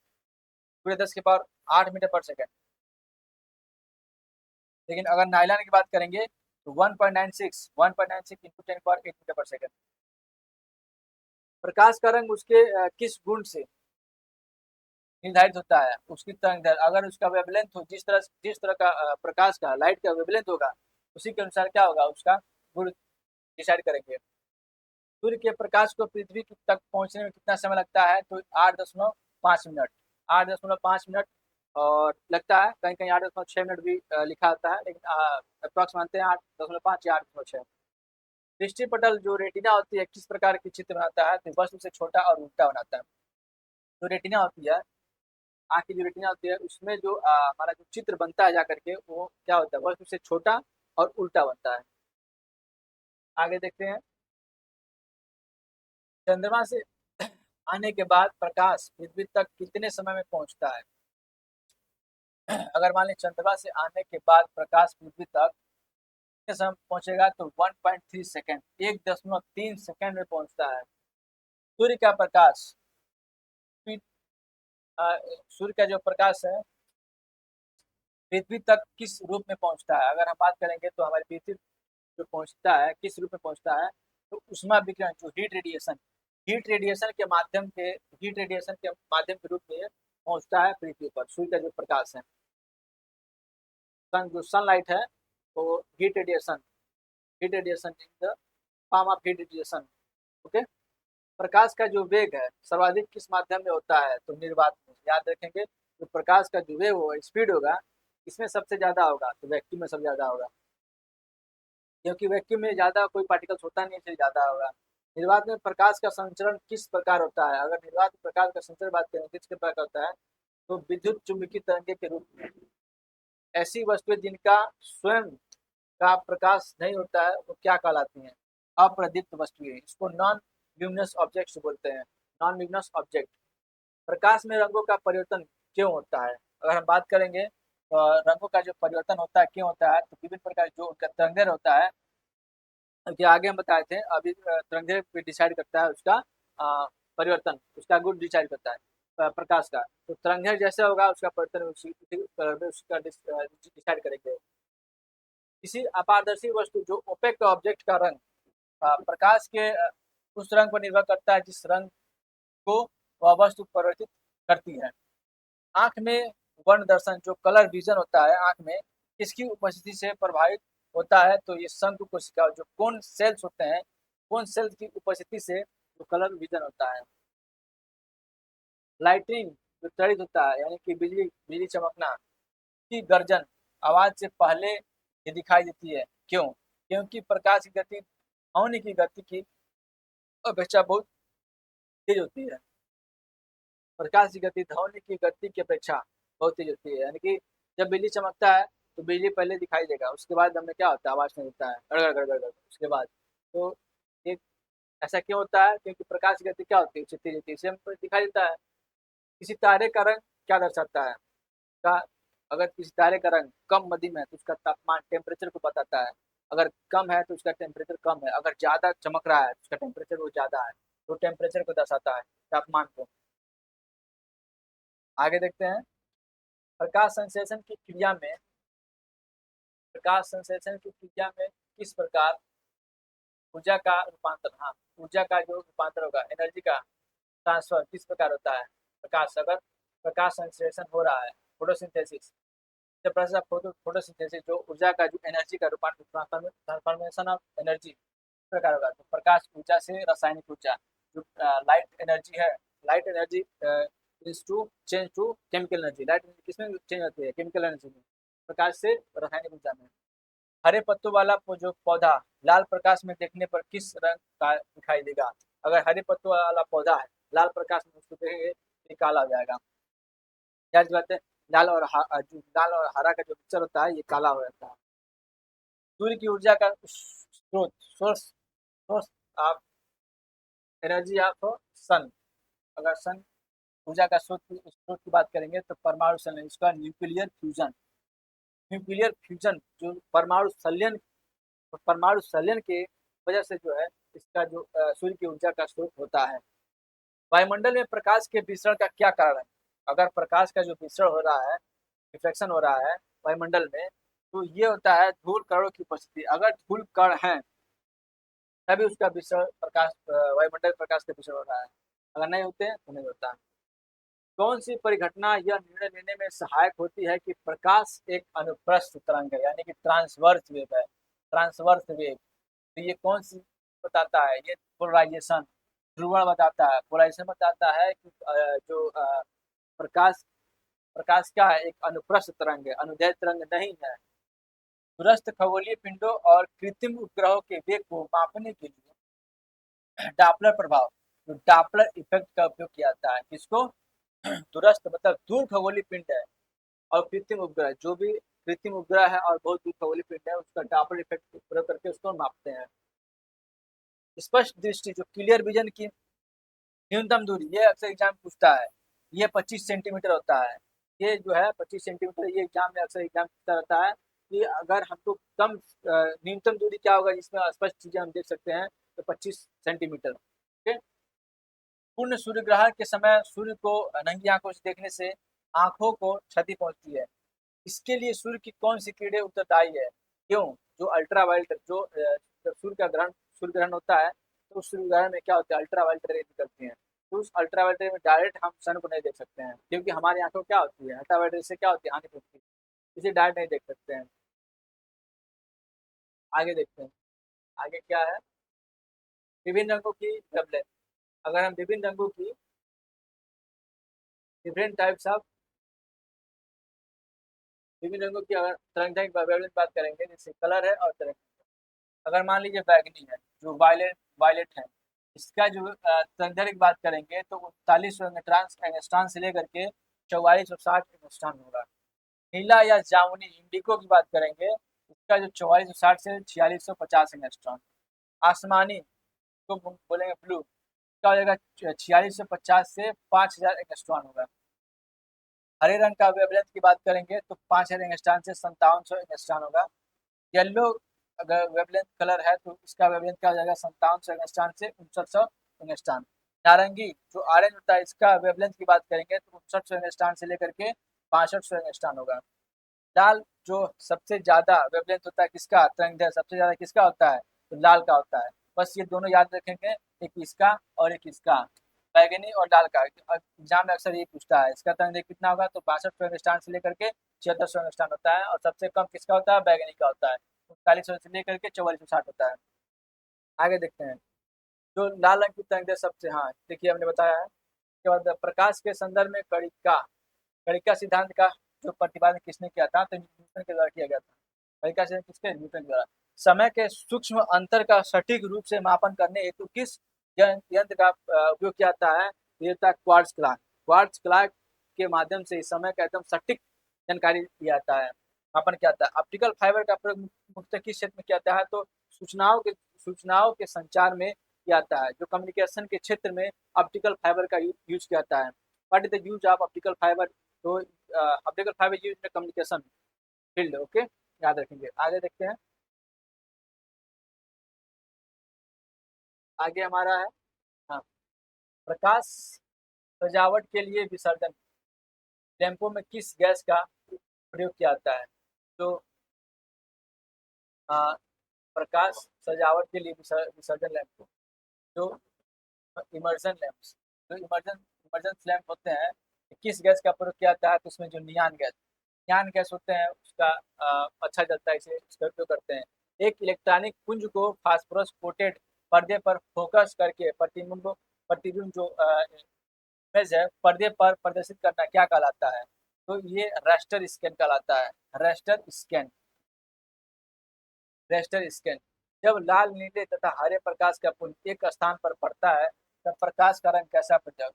पूरे 10⁸मीटर/सेकंड। लेकिन अगर नायलॉन की बात करेंगे तो 1.96 इंटू 10⁸मीटर/सेकंड। प्रकाश का रंग उसके किस गुण से निर्धारित होता है, उसकी तरंग दैर्घ्य, अगर उसका वेवलेंथ हो, जिस तरह का प्रकाश का लाइट का वेवलेंथ होगा, उसी के अनुसार क्या होगा, उसका गुण डिसाइड करेंगे। सूर्य के प्रकाश को पृथ्वी तक पहुंचने में कितना समय लगता है, तो 8.5 मिनट। 8.5 मिनट और लगता है, कहीं कहीं 8.6 मिनट भी लिखा आता है, लेकिन अप्रॉक्स मानते हैं 8.5 या 8.6। दृष्टि पटल जो रेटिना होती है किस प्रकार की चित्र बनाता है, तो वस्तु से छोटा और उल्टा बनाता है। जो रेटिना होती है, आँख की जो रेटिना होती है, उसमें जो हमारा जो चित्र बनता है जा करके, वो क्या होता है, वस्तु से छोटा और उल्टा बनता है। आगे देखते हैं, चंद्रमा से आने के बाद प्रकाश पृथ्वी तक कितने समय में पहुंचता है। अगर मान लें चंद्रमा से आने के बाद प्रकाश पृथ्वी तक कितने समय में पहुंचेगा, तो 1.3 सेकेंड, 1.3 सेकेंड में पहुंचता है। सूर्य का प्रकाश सूर्य का जो प्रकाश है पृथ्वी तक किस रूप में पहुंचता है, अगर हम बात करेंगे तो हमारी पृथ्वी जो पहुंचता है किस रूप में पहुंचता है, तो उष्मा विकिरण जो हीट रेडिएशन के माध्यम के रूप में पहुंचता है पृथ्वी पर। सूर्य का जो प्रकाश है, जो सनलाइट है, वो heat radiation in the form of heat radiation. Okay. प्रकाश का जो वेग है सर्वाधिक किस माध्यम में होता है, तो निर्वात में। याद रखेंगे, जो प्रकाश का जो वेग होगा, स्पीड होगा, इसमें सबसे ज्यादा होगा, तो वैक्यूम में सबसे ज्यादा होगा, क्योंकि वैक्यूम में ज्यादा कोई पार्टिकल्स होता नहीं, इसलिए ज्यादा होगा। निर्वात में प्रकाश का संचरण किस प्रकार होता है? अगर निर्वात में प्रकाश का संचरण बात करें किस प्रकार का होता है, तो विद्युत चुम्बकीय तरंगे के रूप में। ऐसी वस्तुएं जिनका स्वयं का प्रकाश नहीं होता है वो क्या कहलाती हैं? अप्रदीप्त वस्तुएं। इसको नॉन ल्यूमिनस ऑब्जेक्ट्स बोलते हैं। Non luminous object. प्रकाश में रंगों का परिवर्तन क्यों होता है? अगर हम बात करेंगे रंगों का जो परिवर्तन होता है क्यों होता है, तो विभिन्न प्रकार जो उनका तरंगदैर्घ्य होता है, कि आगे हम बताए थे, अभी तरंगदैर्घ्य पे डिसाइड करता है उसका परिवर्तन, उसका गुण डिसाइड करता है प्रकाश का। तो तरंगदैर्घ्य जैसे होगा उसका परिवर्तन उसी कलर में उसका डिसाइड करेंगे। किसी अपारदर्शी वस्तु जो ओपेक ऑब्जेक्ट का रंग प्रकाश के उस रंग पर निर्भर करता है जिस रंग को वह वस्तु परिवर्तित करती है। आंख में वर्ण दर्शन जो कलर विजन होता है आंख में किसकी उपस्थिति से प्रभावित होता है, तो ये शंकु कोशिका जो कौन सेल्स होते हैं, कौन सेल्स की उपस्थिति से जो कलर विजन होता है। लाइटिंग जो त्वरित होता है यानी कि बिजली बिजली चमकना की गर्जन आवाज से पहले ये दिखाई देती है, क्यों? क्योंकि प्रकाश की गति ध्वनि की गति की अपेक्षा बहुत तेज होती है। प्रकाश की गति ध्वनि की गति की अपेक्षा बहुत तेज होती है, यानी कि जब बिजली चमकता है तो बिजली पहले दिखाई देगा, उसके बाद हमें क्या होता है, आवाज नहीं होता है गड़गड़ गड़गड़ गड़गड़ उसके बाद। तो ये ऐसा क्यों होता है? क्योंकि प्रकाश की गति क्या होती है, उससे तेज होती है, इससे हमको दिखाई देता है। किसी तारे का रंग क्या दर्शाता है? का अगर किसी तारे का रंग कम मध्यम है तो उसका तापमान टेम्परेचर को बताता है, अगर कम है तो उसका टेम्परेचर कम है, अगर ज्यादा चमक रहा है तो उसका टेम्परेचर वो ज्यादा है, तो टेम्परेचर को दर्शाता है, तापमान को। आगे देखते हैं। प्रकाश संश्लेषण की क्रिया में प्रकाश संश्लेषण की क्रिया में किस प्रकार ऊर्जा का रूपांतर, हाँ, ऊर्जा का जो रूपांतर होगा, एनर्जी का ट्रांसफर किस प्रकार होता है? प्रकाश अगर प्रकाश संश्लेषण हो रहा है, फोटोसिंथेसिस, जब प्रोसेस ऑफ फोटोसिंथेसिस जो ऊर्जा का जो एनर्जी का रूपांतर ट्रांसफॉर्मेशन ऑफ एनर्जी प्रकार होगा, तो प्रकाश ऊर्जा से रासायनिक ऊर्जा जो लाइट एनर्जी है, light energy is to change to chemical energy. Light energy किसमें चेंज होती है? केमिकल एनर्जी में। प्रकाश से रासायनिक ऊर्जा में। हरे पत्तों वाला जो पौधा लाल प्रकाश में देखने पर किस रंग का दिखाई देगा? अगर हरे पत्तों वाला पौधा है, लाल प्रकाश में उसको देखेंगे ये काला हो जाएगा। क्या बात है? जो लाल और हरा का जो मिक्सचर होता है ये काला हो जाता है। सूर्य की ऊर्जा का स्रोत, source source of energy of sun. अगर सन ऊर्जा का स्रोत की बात करेंगे तो परमाणु संलयन, इसका न्यूक्लियर फ्यूजन। न्यूक्लियर फ्यूजन जो परमाणु संलयन के वजह से जो है इसका जो सूर्य की ऊर्जा का स्रोत होता है। वायुमंडल में प्रकाश के विसरण का क्या कारण है? अगर प्रकाश का जो विसरण हो रहा है, रिफ्लेक्शन हो रहा है वायुमंडल में, तो ये होता है धूल कणों की उपस्थिति। अगर धूल कण है तभी उसका विसरण प्रकाश वायुमंडल प्रकाश का विसरण हो रहा है, अगर नहीं होते हैं तो नहीं होता। कौन सी परिघटना यह निर्णय लेने में सहायक होती है कि प्रकाश एक अनुप्रस्थ तरंग है, यानी कि ट्रांसवर्स वेव है? ट्रांसवर्स वेव, तो ये कौन सी बताता है? ये पोलराइजेशन, ध्रुवण बताता है। पोलराइजेशन बताता है कि जो प्रकाश प्रकाश क्या है, एक अनुप्रस्थ तरंग है, अनुदैर्घ्य तरंग नहीं है। दूरस्थ खगोलीय पिंडों और कृत्रिम उपग्रहों के वेग को मापने के लिए डापलर प्रभाव, जो डापलर इफेक्ट का उपयोग किया जाता है। किसको? दूरस्थ मतलब दूर खगोलीय पिंड है और कृत्रिम उपग्रह, जो भी कृत्रिम उपग्रह है और बहुत दूर खगोलीय पिंड है उसका डापलर इफेक्ट प्रयोग करके उसको मापते हैं। स्पष्ट दृष्टि जो क्लियर विजन की न्यूनतम दूरी, ये अक्सर एग्जाम पूछता है, ये 25 सेंटीमीटर होता है। ये जो है 25 सेंटीमीटर, ये एग्जाम में अक्सर एग्जाम पूछता रहता है कि अगर हमको कम न्यूनतम दूरी क्या होगा जिसमें स्पष्ट चीजें हम देख सकते हैं, तो 25 सेंटीमीटर। ओके। पूर्ण सूर्य ग्रहण के समय सूर्य को नंगी आंखों से देखने से आंखों को क्षति पहुंचती है। इसके लिए सूर्य की कौन सी किरणें उत्तरदायी है? क्यों? जो अल्ट्रावायलेट जो जब सूर्य ग्रहण होता है तो उस सूर्य ग्रहण में क्या होता है, अल्ट्रावायलेट रे निकलती हैं। तो उस अल्ट्रावायलेट रे में डायरेक्ट हम सन को नहीं देख सकते हैं, क्योंकि हमारी आंखों क्या होती है, अल्ट्रावायलेट रे से क्या होती है, हानि पहुंचती है, इसे डायरेक्ट नहीं देख सकते हैं। आगे देखते हैं। आगे क्या है? विभिन्न रंगों की वेवलेंथ। अगर हम विभिन्न रंगों की डिफरेंट टाइप्स ऑफ विभिन्न रंगों की अगर तरंग वेवलेंथ बात करेंगे, जैसे कलर है और तरंग। अगर मान लीजिए बैगनी है, जो वायलेट वायलेट है, इसका जो तरंगदैर्घ्य की बात करेंगे तो 4100 एंगस्ट्रॉन से लेकर के 4460 एंगस्ट्रॉन होगा। नीला या जामुनी इंडिको की बात करेंगे, इसका जो 4460 से 4650 एंगस्ट्रॉन। आसमानी को बोलेंगे ब्लू, इसका हो जाएगा 4650 से 5000 एंगस्ट्रॉन होगा। हरे रंग का वेवलेंथ की बात करेंगे तो 5000 एंगस्ट्रॉन से 5700 एंगस्ट्रॉन होगा। येलो अगर वेवलेंथ कलर है तो इसका वेवलेंथ क्या हो जाएगा 5700 एंगस्ट्रॉन से 5900 एंगस्ट्रॉन। नारंगी जो ऑरेंज होता है, इसका वेवलेंथ की बात करेंगे तो 5900 एंगस्ट्रॉन से लेकर के 6500 एंगस्ट्रॉन होगा। लाल जो सबसे ज्यादा वेवलेंथ होता है किसका, तरंगदैर्घ्य सबसे ज्यादा किसका होता है, तो लाल का होता है। बस ये दोनों याद रखेंगे, एक इसका और एक इसका, बैगनी और लाल का। एग्जाम में अक्सर ये पूछता है इसका तरंगदैर्घ्य कितना होगा, तो 6200 एंगस्ट्रॉन से लेकर के 7600 एंगस्ट्रॉन होता है। और सबसे कम किसका होता है, बैगनी का होता है, 4100 से लेकर के 4460 होता है। आगे देखते हैं जो लाल रंग की तरंगदैर्घ्य सबसे, हाँ देखिए हमने बताया है। उसके बाद प्रकाश के संदर्भ में कणिका सिद्धांत का जो प्रतिपादन किसने किया था, तो न्यूटन के द्वारा किया गया था। कणिका सिद्धांत किसके, न्यूटन के द्वारा। समय के सूक्ष्म अंतर का सटीक रूप से मापन करने हेतु किस यंत्र का उपयोग किया जाता है, ये होता है क्वार्ट्ज क्लॉक। क्वार्ट्ज क्लॉक के माध्यम से समय का एकदम सटीक जानकारी दिया जाता है, मापन किया जाता है। ऑप्टिकल फाइबर का प्रयोग मुख्यतः किस क्षेत्र में किया जाता है, तो सूचनाओं के संचार में किया जाता है। जो कम्युनिकेशन के क्षेत्र में ऑप्टिकल फाइबर का यूज किया जाता है। What is the use of optical fibre, तो optical fibre use in communication field, okay, याद रखेंगे। आगे देखते हैं, आगे हमारा है, हाँ, प्रकाश सजावट के लिए विसर्जन लैंपों में किस गैस का प्रयोग किया जाता है, तो प्रकाश सजावट के लिए विसर्जन लैंप, जो इमर्जन लैंप्स, जो इमर्जन लैंप होते हैं, किस गैस का प्रयोग किया जाता है, तो उसमें जो नियान गैस होते हैं उसका अच्छा जलता है, इसे उसका उपयोग करते हैं। एक इलेक्ट्रॉनिक पुंज को फास्फोरस कोटेड पर्दे पर फोकस करके प्रतिबिंब जो इमेज है पर्दे पर प्रदर्शित करना क्या कहलाता है, तो ये रास्टर स्कैन कहलाता है। Raster scan, raster scan. जब लाल, नीले तथा हरे प्रकाश का पुंज एक स्थान पर पड़ता है तब प्रकाश का रंग कैसा प्रकट,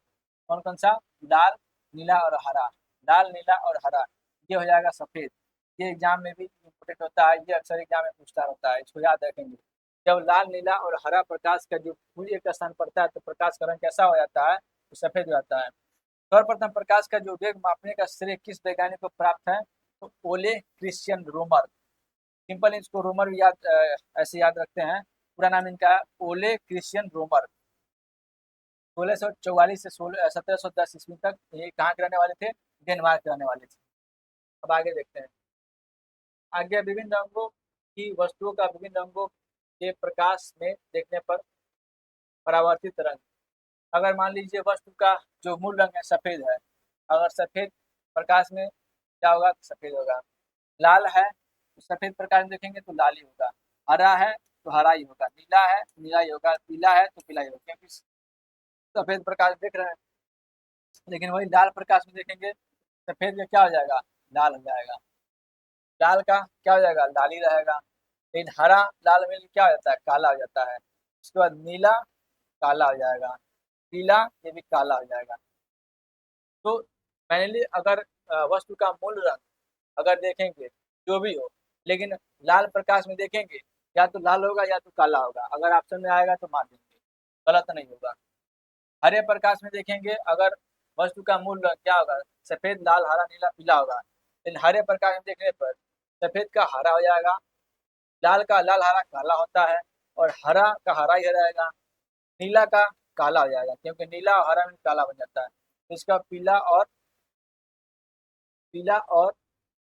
कौन कौन सा, लाल, नीला और हरा। लाल, नीला और हरा, ये हो जाएगा सफेद। ये एग्जाम में भी इम्पोर्टेंट होता है, ये अक्सर एग्जाम में पूछता रहता है, इसको याद रखेंगे। जब लाल, नीला और हरा प्रकाश का जो पुंज एक स्थान पड़ता है तो प्रकाश का रंग कैसा हो जाता है, तो सफेद हो जाता है। सर्वप्रथम प्रकाश का जो वेग मापने का श्रेय किस वैज्ञानिक को प्राप्त है, तो ओले क्रिश्चियन रोमर। सिंपल इसको रोमर भी याद ऐसे याद रखते हैं। पूरा नाम इनका है ओले क्रिश्चियन रोमर। 1644 से 1710 ईस्वी तक ये कहाँ के रहने वाले थे, डेनमार्क के रहने वाले थे। अब आगे देखते हैं, आगे विभिन्न रंगों की वस्तुओं का विभिन्न रंगों के प्रकाश में देखने पर परावर्तित रंग। अगर मान लीजिए वस्तु का जो मूल रंग है सफेद है, अगर सफेद प्रकाश में क्या होगा, सफेद होगा। लाल है तो सफेद प्रकाश में देखेंगे तो लाल ही होगा। हरा है तो हरा ही होगा। नीला है नीला ही होगा। पीला है तो पीला ही होगा, क्योंकि सफेद प्रकाश देख रहे हैं। लेकिन वही लाल प्रकाश में देखेंगे, सफेद का क्या हो जाएगा, लाल हो जाएगा। लाल का क्या हो जाएगा, लाल ही रहेगा। लेकिन हरा लाल में क्या हो जाता है, काला हो जाता है। उसके बाद नीला काला हो जाएगा। पीला ये भी काला हो जाएगा। तो फाइनली अगर वस्तु का मूल रंग अगर देखेंगे जो भी हो, लेकिन लाल प्रकाश में देखेंगे या तो लाल होगा या तो काला होगा। अगर ऑप्शन में आएगा तो मार देंगे, गलत नहीं होगा। हरे प्रकाश में देखेंगे अगर वस्तु का मूल रंग क्या होगा, सफेद, लाल, हरा, नीला, पीला होगा। लेकिन हरे प्रकाश में देखने पर सफेद का हरा हो जाएगा, लाल का लाल, हरा काला होता है, और हरा का हरा ही रहेगा। नीला का काला हो जाएगा, क्योंकि नीला और हरा में काला बन जाता है। तो इसका पीला और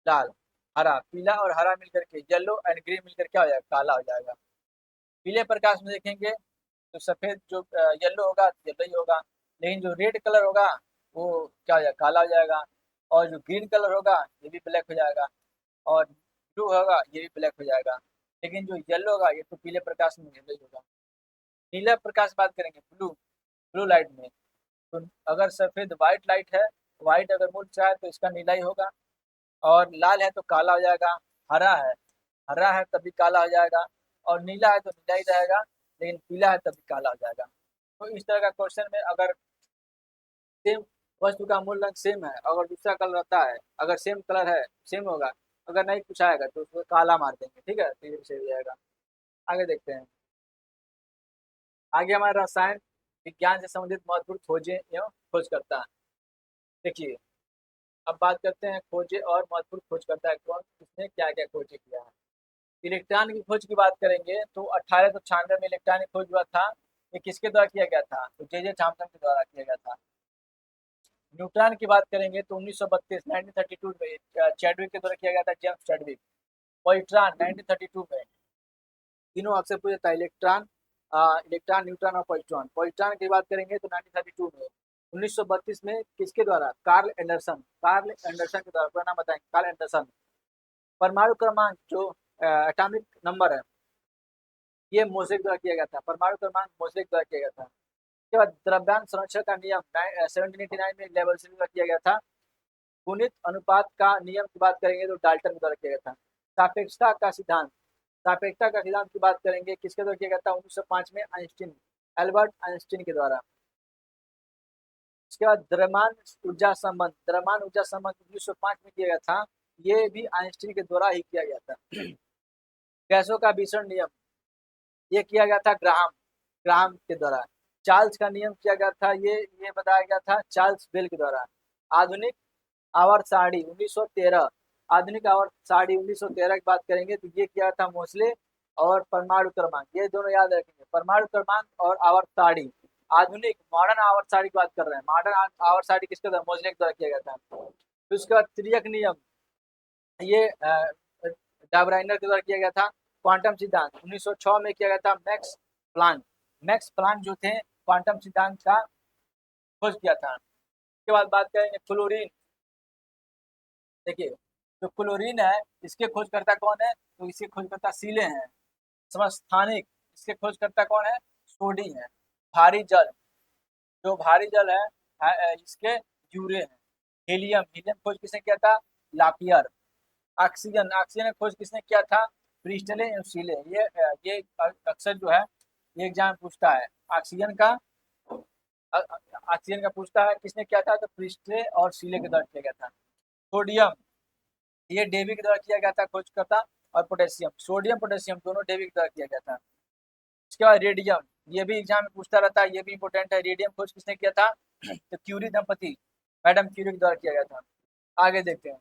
लाल, हरा, पीला और हरा मिलकर के येलो एंड ग्रीन मिलकर क्या हो जाएगा, काला हो जाएगा। पीले प्रकाश में देखेंगे तो सफेद जो येलो होगा येलो ही होगा। लेकिन जो रेड कलर होगा वो क्या हो जाएगा, काला हो जाएगा। और जो ग्रीन कलर होगा ये भी ब्लैक हो जाएगा। और ब्लू होगा ये भी ब्लैक हो जाएगा। लेकिन जो येलो होगा ये तो पीले प्रकाश में येलो ही होगा। नीला प्रकाश बात करेंगे, ब्लू, ब्लू लाइट में, तो अगर सफेद व्हाइट लाइट है, व्हाइट अगर मूल चाहे तो इसका नीला ही होगा। और लाल है तो काला हो जाएगा। हरा है, हरा है तभी काला हो जाएगा। और नीला है तो नीला ही रहेगा। लेकिन पीला है तभी काला हो जाएगा। तो इस तरह का क्वेश्चन में अगर सेम वस्तु का मूल रंग सेम है, अगर दूसरा कलर रहता है, अगर सेम कलर है सेम होगा, अगर नहीं पूछाएगा तो उसको काला मार देंगे, ठीक है, तो ये सही हो जाएगा। आगे देखते हैं। आगे हमारा रसायन विज्ञान से संबंधित महत्वपूर्ण खोजें एवं खोज करता है। देखिए, अब बात करते हैं खोजे और महत्वपूर्ण खोज करता है कौन, किसने क्या क्या खोज किया है। इलेक्ट्रॉन की खोज की बात करेंगे तो 1896 में इलेक्ट्रॉन की खोज हुआ था। ये किसके द्वारा किया गया था, तो जे थॉमसन के द्वारा किया गया था। न्यूट्रॉन की बात करेंगे तो 1932 1932 में चैडविक के द्वारा किया गया था, जेम्स चैडविक। पॉइट्रॉन 1932 में। तीनों आपसे पूछा था इलेक्ट्रॉन, इलेक्ट्रॉन, न्यूट्रॉन और पॉइट्रॉन। पॉइट्रॉन की बात करेंगे तो 1932 में। 1932 में किसके द्वारा, कार्ल एंडरसन, कार्ल एंडरसन के द्वारा, पूरा नाम बताएंगे, कार्ल एंडरसन। परमाणु क्रमांक जो एटॉमिक नंबर है, ये मोज़ेक द्वारा किया गया था, परमाणु क्रमांक मोज़ेक द्वारा किया गया था। उसके बाद द्रव्यांश संरक्षण का नियम 1789 में लेबोरेटरी द्वारा किया गया था। गुणित अनुपात का नियम की बात करेंगे तो डाल्टन द्वारा किया गया था। सापेक्षता का सिद्धांत, सापेक्षता का सिद्धांत की बात करेंगे किसके द्वारा किया गया था, 1905 में आइंस्टीन, एल्बर्ट आइंस्टीन के द्वारा। उसके बाद द्रव्यमान ऊर्जा संबंध, द्रव्यमान ऊर्जा संबंध 1905 में किया गया था, ये भी आइंस्टीन के द्वारा ही किया गया था। गैसों का विसरण नियम, ये किया गया था ग्राहम, ग्राहम के द्वारा। चार्ल्स का नियम किया गया था, ये बताया गया था चार्ल्स बेल के द्वारा। आधुनिक आवर्त सारणी 1913, आधुनिक आवर्त सारणी 1913 की बात करेंगे तो ये किया था मोसले। और परमाणु क्रमांक, ये दोनों याद रखेंगे, परमाणु क्रमांक और आवर्त सारणी। आधुनिक मॉडर्न आवर्त सारणी की बात कर रहे हैं, मॉडर्न आवर्त सारणी किसके द्वारा, मोसले के द्वारा किया गया था। फिर उसके बाद तिर्यक नियम, ये डाबराइनर के द्वारा किया गया था। क्वांटम सिद्धांत 1906 में किया गया था, मैक्स प्लांक, मैक्स प्लांक जो थे क्वांटम सिद्धांत का खोज किया था। उसके बाद बात करेंगे क्लोरीन। देखिए, जो क्लोरीन है इसके खोजकर्ता कौन है, तो इसके खोजकर्ता सीले हैं। समस्थानिक, इसके खोजकर्ता कौन है, सोडी है। भारी जल, जो भारी जल है इसके यूरे हैं। हीलियम, हीलियम खोज किसने किया था, लापियर। ऑक्सीजन, ऑक्सीजन खोज किसने किया था, प्रिस्टले एवं सीले। ये अक्सर जो है ये एग्जाम में पूछता है, ऑक्सीजन का, ऑक्सीजन का पूछता है किसने किया था, तो प्रिस्टले और सीले के द्वारा किया गया था। सोडियम, ये डेवी के द्वारा किया गया था खोजकर्ता। और पोटेशियम, सोडियम पोटेशियम दोनों डेवी के द्वारा किया गया था। उसके बाद रेडियम, ये भी एग्जाम में पूछता रहता है, ये भी इंपॉर्टेंट है। रेडियम खोज किसने किया था, तो क्यूरी दंपति, मैडम क्यूरी के द्वारा किया गया था। आगे देखते हैं,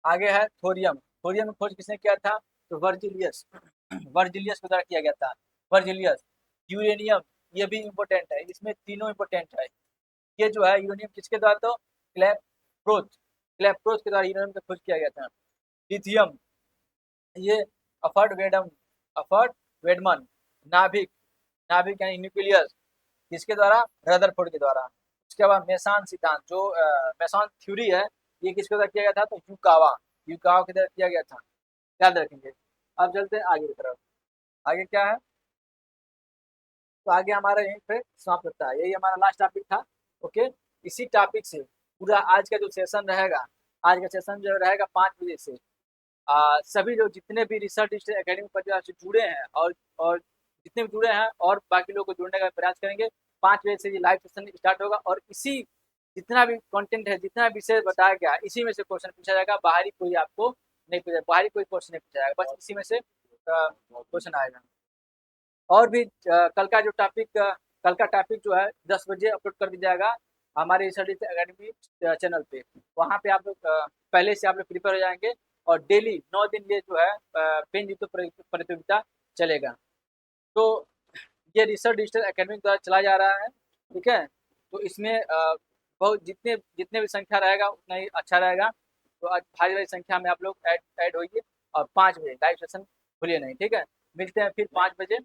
आगे है थोरियम। थोरियम की खोज किसने किया था, तो वर्जिलियस, वर्जिलियस के द्वारा किया गया था, वर्जिलियस। यूरेनियम, ये भी इंपॉर्टेंट है, इसमें तीनों इंपॉर्टेंट है। ये जो है यूरेनियम किसके द्वारा, तो क्लेप्रोथ, क्लेप्रोथ के द्वारा यूरेनियम का खोज किया गया था। लिथियम, ये अफर्ड वेडम, अफर्ड वेडमन। नाभिक, नाभिक यानी न्यूक्लियस, किसके द्वारा, रदरफोर्ड के द्वारा। उसके बाद मेसान सिद्धांत, जो मेसान थ्योरी है, ये किसके द्वारा किया गया था, तो युकावा, युकावा के द्वारा किया गया था, याद रखेंगे। अब चलते हैं आगे की तरफ। आगे क्या है, तो आगे हमारा यहीं पे समाप्त होता है, यही हमारा लास्ट टॉपिक था। ओके, इसी टॉपिक से पूरा आज का जो सेशन रहेगा, आज का सेशन जो रहेगा 5 बजे से, सभी जो जितने भी रिसर्च एकेडमी परिवार से जुड़े हैं और जितने भी जुड़े हैं और बाकी लोग को जुड़ने का प्रयास करेंगे। 5 बजे से ये लाइव सेशन स्टार्ट होगा और इसी जितना भी कंटेंट है, जितना विषय बताया गया, इसी में से क्वेश्चन पूछा जाएगा। बाहरी कोई आपको नहीं पूछा, बाहरी कोई क्वेश्चन नहीं पूछा जाएगा, बस इसी में से क्वेश्चन आएगा। और भी कल का टॉपिक जो है 10 बजे अपलोड कर दिया जाएगा हमारे रिसर्च एकेडमी चैनल पे। वहाँ पे आप लोग पहले से आप लोग प्रिपेयर हो जाएंगे और डेली 9 दिन ये जो है पेन जीतो प्रतियोगिता चलेगा। तो ये रिसर्च डिजिटल एकेडमी द्वारा चला जा रहा है, ठीक है। तो इसमें बहुत जितने जितने भी संख्या रहेगा उतना ही अच्छा रहेगा। तो आज भारी भारी संख्या में आप लोग ऐड होइए और 5 बजे लाइव सेशन भूलिए नहीं, ठीक है। मिलते हैं फिर 5 बजे।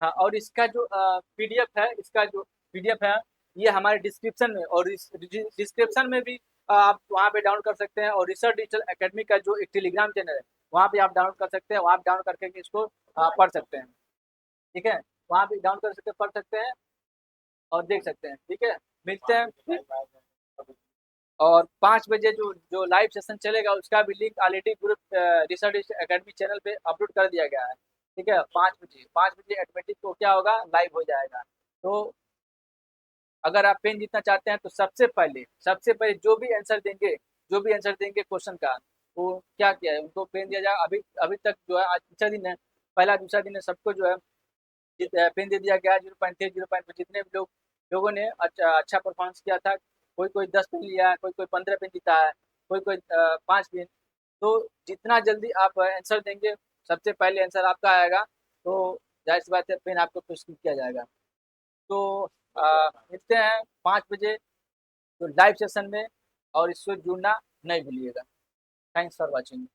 हाँ, और इसका जो पीडीएफ है, इसका जो पीडीएफ है ये हमारे डिस्क्रिप्शन में, और इस डिस्क्रिप्शन में भी आप वहाँ पे डाउनलोड कर सकते हैं। और रिसर्च डिजिटल एकेडमी का जो एक टेलीग्राम चैनल है, वहाँ पे आप डाउनलोड कर सकते हैं, वहाँ पे डाउनलोड करके इसको पढ़ सकते हैं, ठीक है। वहाँ पे डाउनलोड कर सकते हैं, पढ़ सकते हैं और देख सकते हैं, ठीक है। मिलते हैं फिर। और 5 बजे जो जो लाइव सेशन चलेगा उसका भी link already group research academy channel पे अपलोड कर दिया गया है। ठीक है, 5 बजे, 5 बजे ऑटोमेटिक तो क्या होगा, लाइव हो जाएगा। तो अगर आप पेन जीतना चाहते हैं तो सबसे पहले जो भी आंसर देंगे क्वेश्चन का, वो क्या किया है, उनको पेन दिया जाएगा। अभी अभी तक जो है, आज तीसरा दिन है, पहला दूसरा दिन है, सबको जो है पेन दे दिया गया है। 0.3 0.5 जितने भी लोगों ने अच्छा परफॉर्मेंस किया था, कोई कोई 10 पेन लिया है, कोई कोई 15 पेन जीता है, कोई कोई 5 पेन। तो जितना जल्दी आप आंसर देंगे, सबसे पहले आंसर आपका आएगा, तो जाहिर सी बात है पेन आपको पुरस्कृत किया जाएगा। तो मिलते हैं 5 बजे तो लाइव सेशन में, और इससे जुड़ना नहीं भूलिएगा। Thanks for watching.